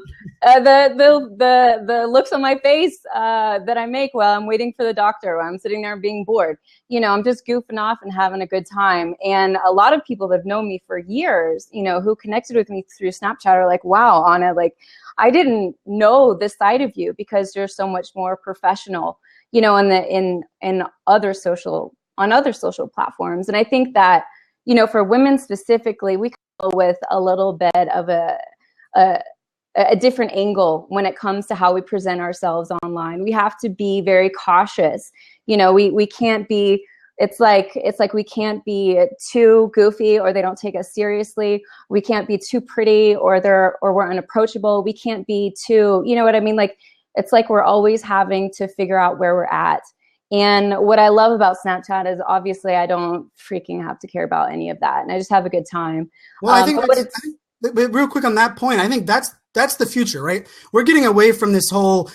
looks on my face that I make while I'm waiting for the doctor, while I'm sitting there being bored. I'm just goofing off and having a good time. And a lot of people that have known me for years, who connected with me through Snapchat are like, "Wow, Anna, like I didn't know this side of you because you're so much more professional." In other social. On other social platforms. And I think that, for women specifically, we go with a little bit of a different angle when it comes to how we present ourselves online. We have to be very cautious. We can't be, it's like we can't be too goofy or they don't take us seriously. We can't be too pretty or we're unapproachable. We can't be too, you know what I mean? Like, it's like we're always having to figure out where we're at. And what I love about Snapchat is obviously I don't freaking have to care about any of that. And I just have a good time. Well, I think but real quick on that point, I think that's the future, right? We're getting away from this whole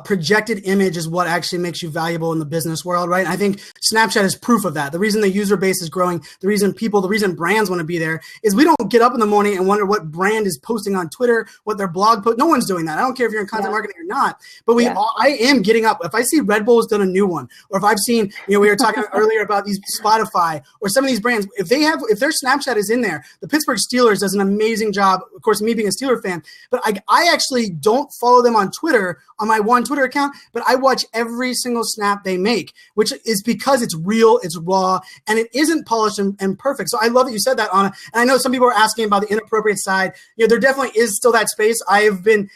projected image is what actually makes you valuable in the business world, right? And I think Snapchat is proof of that. The reason the user base is growing, the reason brands want to be there is we don't get up in the morning and wonder what brand is posting on Twitter, what their blog post. No one's doing that. I don't care if you're in content marketing or not, but I am getting up. If I see Red Bull's done a new one, or if I've seen, we were talking earlier about these Spotify or some of these brands, if their Snapchat is in there, the Pittsburgh Steelers does an amazing job. Of course, me being a Steeler fan, but I actually don't follow them on Twitter, on my one Twitter account, but I watch every single snap they make, which is because it's real, it's raw, and it isn't polished and perfect. So I love that you said that, Anna. And I know some people are asking about the inappropriate side. There definitely is still that space. I have been,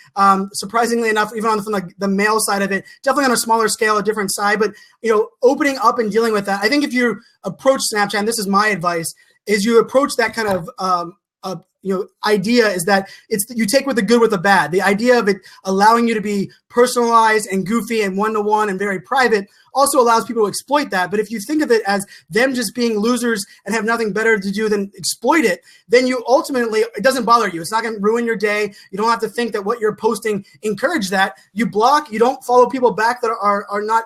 surprisingly enough, even from the male side of it, definitely on a smaller scale, a different side, but, opening up and dealing with that. I think if you approach Snapchat, and this is my advice, is you approach that kind of, idea is that you take with the good with the bad. The idea of it allowing you to be personalized and goofy and one-to-one and very private also allows people to exploit that. But if you think of it as them just being losers and have nothing better to do than exploit it, then you ultimately, it doesn't bother you. It's not going to ruin your day. You don't have to think that what you're posting encourage that. You block, you don't follow people back that are not,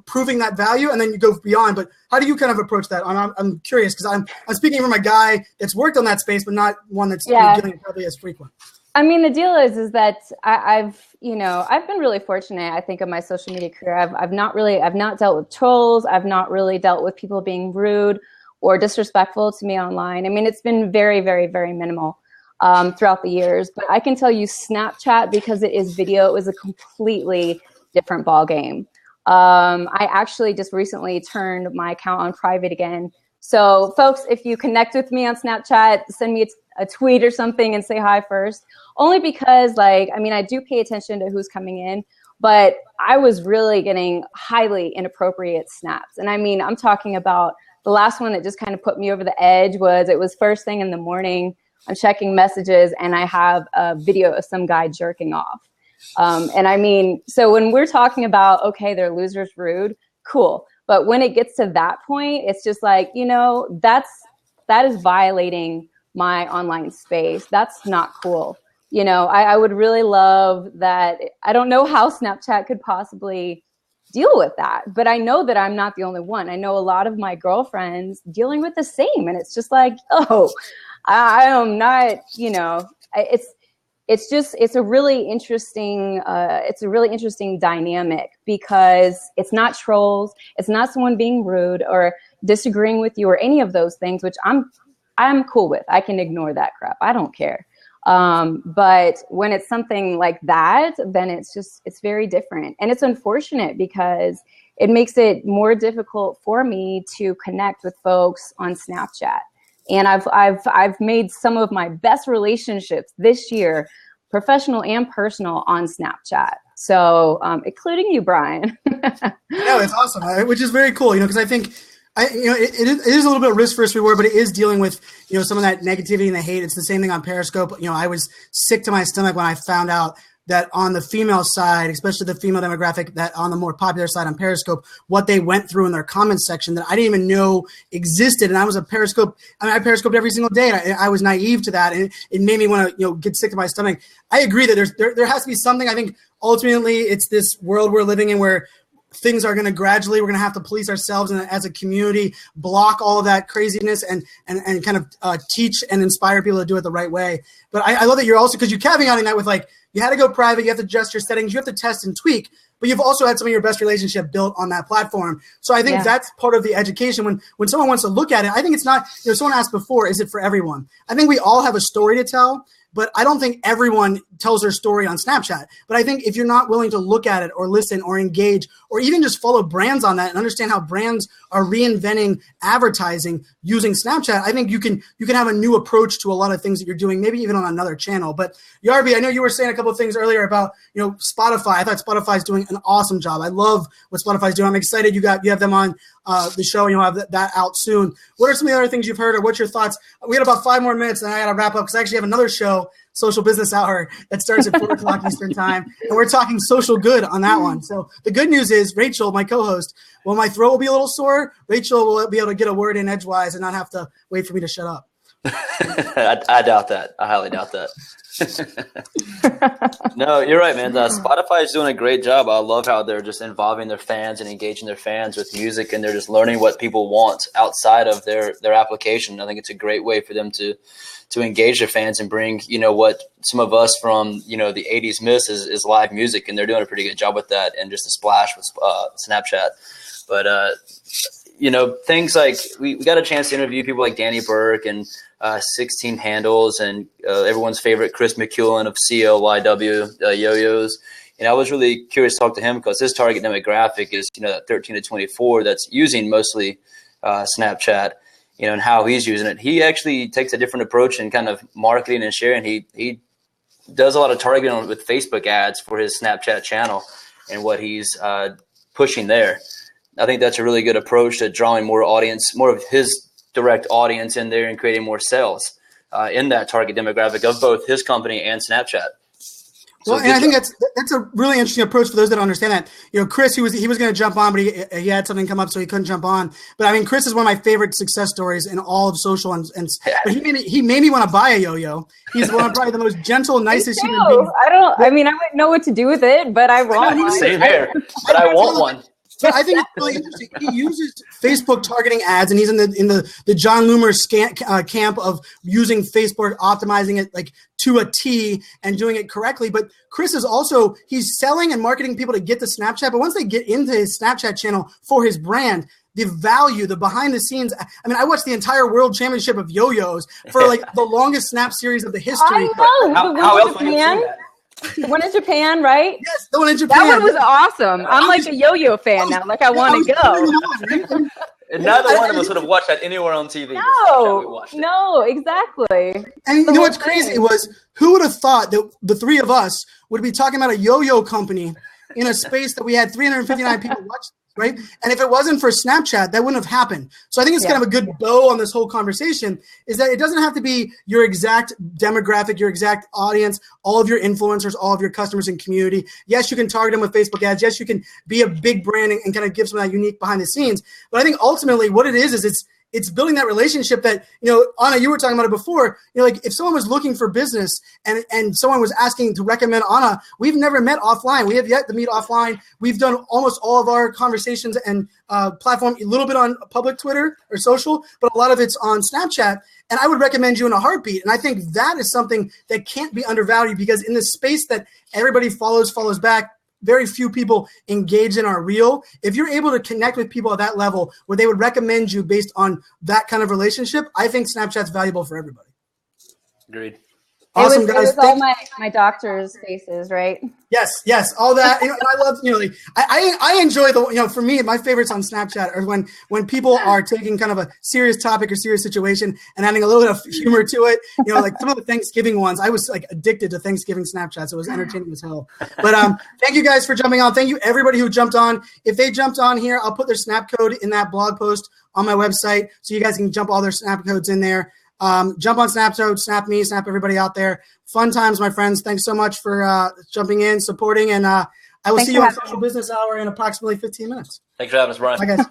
proving that value, and then you go beyond. But how do you kind of approach that? I'm curious because I'm speaking from a guy that's worked on that space, but not one that's dealing probably as frequent. I mean, the deal is that I've been really fortunate, I think, in my social media career. I've not dealt with trolls. I've not really dealt with people being rude or disrespectful to me online. I mean, it's been very, very, very minimal throughout the years. But I can tell you Snapchat, because it is video, it was a completely different ball game. I actually just recently turned my account on private again. So folks, if you connect with me on Snapchat, send me a tweet or something and say hi first, only because like, I mean, I do pay attention to who's coming in, but I was really getting highly inappropriate snaps. And I mean, I'm talking about the last one that just kind of put me over the edge it was first thing in the morning. I'm checking messages and I have a video of some guy jerking off. And I mean, so when we're talking about, okay, they're losers, rude, cool. But when it gets to that point, it's just like, you know, that is violating my online space. That's not cool. You know, I would really love that. I don't know how Snapchat could possibly deal with that, but I know that I'm not the only one. I know a lot of my girlfriends dealing with the same. And it's just like, oh, I am not, you know, it's a really interesting dynamic, because it's not trolls. It's not someone being rude or disagreeing with you or any of those things, which I'm cool with. I can ignore that crap. I don't care. But when it's something like that, then it's very different. And it's unfortunate because it makes it more difficult for me to connect with folks on Snapchat. And I've made some of my best relationships this year, professional and personal, on Snapchat. So, including you, Brian. No, it's awesome, which is very cool, you know, because I think, it is a little bit risk versus reward, but it is dealing with, you know, some of that negativity and the hate. It's the same thing on Periscope. You know, I was sick to my stomach when I found out that on the female side, especially the female demographic, that on the more popular side on Periscope, what they went through in their comments section that I didn't even know existed. And I was I Periscoped every single day. And I was naive to that. And it made me want to, you know, get sick to my stomach. I agree that there has to be something. I think ultimately it's this world we're living in where things are going to we're going to have to police ourselves and as a community block all of that craziness and kind of teach and inspire people to do it the right way. But I love that you're also, because you're caveating that with like, you had to go private, you have to adjust your settings, you have to test and tweak, but you've also had some of your best relationship built on that platform. So I think that's part of the education. When someone wants to look at it, I think it's not, you know, someone asked before, is it for everyone? I think we all have a story to tell, but I don't think everyone tells their story on Snapchat. But I think if you're not willing to look at it or listen or engage or even just follow brands on that and understand how brands are reinventing advertising using Snapchat, I think you can have a new approach to a lot of things that you're doing, maybe even on another channel. But Yarby, I know you were saying a couple of things earlier about, you know, Spotify. I thought Spotify's doing an awesome job. I love what Spotify's doing. I'm excited you have them on the show, and you'll have that out soon. What are some of the other things you've heard, or what's your thoughts? We got about 5 more minutes, and I got to wrap up because I actually have another show, Social Business Hour, that starts at 4 o'clock Eastern time, and we're talking social good on that one. So the good news is, Rachel, my co-host, while my throat will be a little sore, Rachel will be able to get a word in edgewise and not have to wait for me to shut up. I doubt that. I highly doubt that. No, you're right, man. Spotify is doing a great job. I love how they're just involving their fans and engaging their fans with music, and they're just learning what people want outside of their application. I think it's a great way for them to engage their fans and bring, you know, what some of us from, you know, the 80s miss is live music, and they're doing a pretty good job with that, and just a splash with Snapchat. But you know, things like we got a chance to interview people like Danny Burke and 16 Handles and everyone's favorite Chris McEwen of CLYW Yo-Yos. And I was really curious to talk to him because his target demographic is, you know, that 13 to 24 that's using mostly Snapchat, you know, and how he's using it. He actually takes a different approach in kind of marketing and sharing. He does a lot of targeting with Facebook ads for his Snapchat channel and what he's pushing there. I think that's a really good approach to drawing more audience, more of his direct audience in there and creating more sales in that target demographic of both his company and Snapchat. So well, and I think that's a really interesting approach for those that don't understand that. You know, Chris, he was going to jump on, but he had something come up, so he couldn't jump on. But I mean, Chris is one of my favorite success stories in all of social, but he made me want to buy a yo-yo. He's one of probably the most gentle, nicest human beings. I wouldn't know what to do with it, but I want one. Same here, but I want one. But I think it's really interesting. He uses Facebook targeting ads, and he's in the John Loomer camp of using Facebook, optimizing it like to a T and doing it correctly. But Chris is also, he's selling and marketing people to get to Snapchat. But once they get into his Snapchat channel for his brand, the value, the behind the scenes. I mean, I watched the entire World Championship of yo-yos for like the longest Snap series of the history. I know. How else would you see that? One in Japan, right? Yes, the one in Japan. That one was awesome. I'm like a yo-yo fan now. Like I want to go. And neither one of us would have watched that anywhere on TV. No, exactly. And you know what's crazy was, who would have thought that the three of us would be talking about a yo-yo company in a space that we had 359 people watch, right? And if it wasn't for Snapchat, that wouldn't have happened. So I think it's kind of a good bow on this whole conversation, is that it doesn't have to be your exact demographic, your exact audience, all of your influencers, all of your customers and community. Yes, you can target them with Facebook ads. Yes, you can be a big brand and kind of give some of that unique behind the scenes. But I think ultimately what it is it's building that relationship that, Anna, you were talking about it before, like if someone was looking for business and someone was asking to recommend Anna, we've never met offline. We have yet to meet offline. We've done almost all of our conversations and platform, a little bit on public Twitter or social, but a lot of it's on Snapchat. And I would recommend you in a heartbeat. And I think that is something that can't be undervalued, because in this space that everybody follows back, very few people engage in our reel. If you're able to connect with people at that level where they would recommend you based on that kind of relationship, I think Snapchat's valuable for everybody. Agreed. Awesome, guys. It was all my doctor's faces, right? Yes, all that. And I love, I enjoy for me, my favorites on Snapchat are when people are taking kind of a serious topic or serious situation and adding a little bit of humor to it. Like some of the Thanksgiving ones, I was like addicted to Thanksgiving Snapchat, so it was entertaining as hell. But thank you guys for jumping on. Thank you everybody who jumped on. If they jumped on here, I'll put their snap code in that blog post on my website, so you guys can jump all their snap codes in there. Jump on Snapcode, snap me, snap everybody out there. Fun times, my friends. Thanks so much for jumping in, supporting, and I will see you on Social Business Hour in approximately 15 minutes. Thanks for having us, Brian. Bye, guys.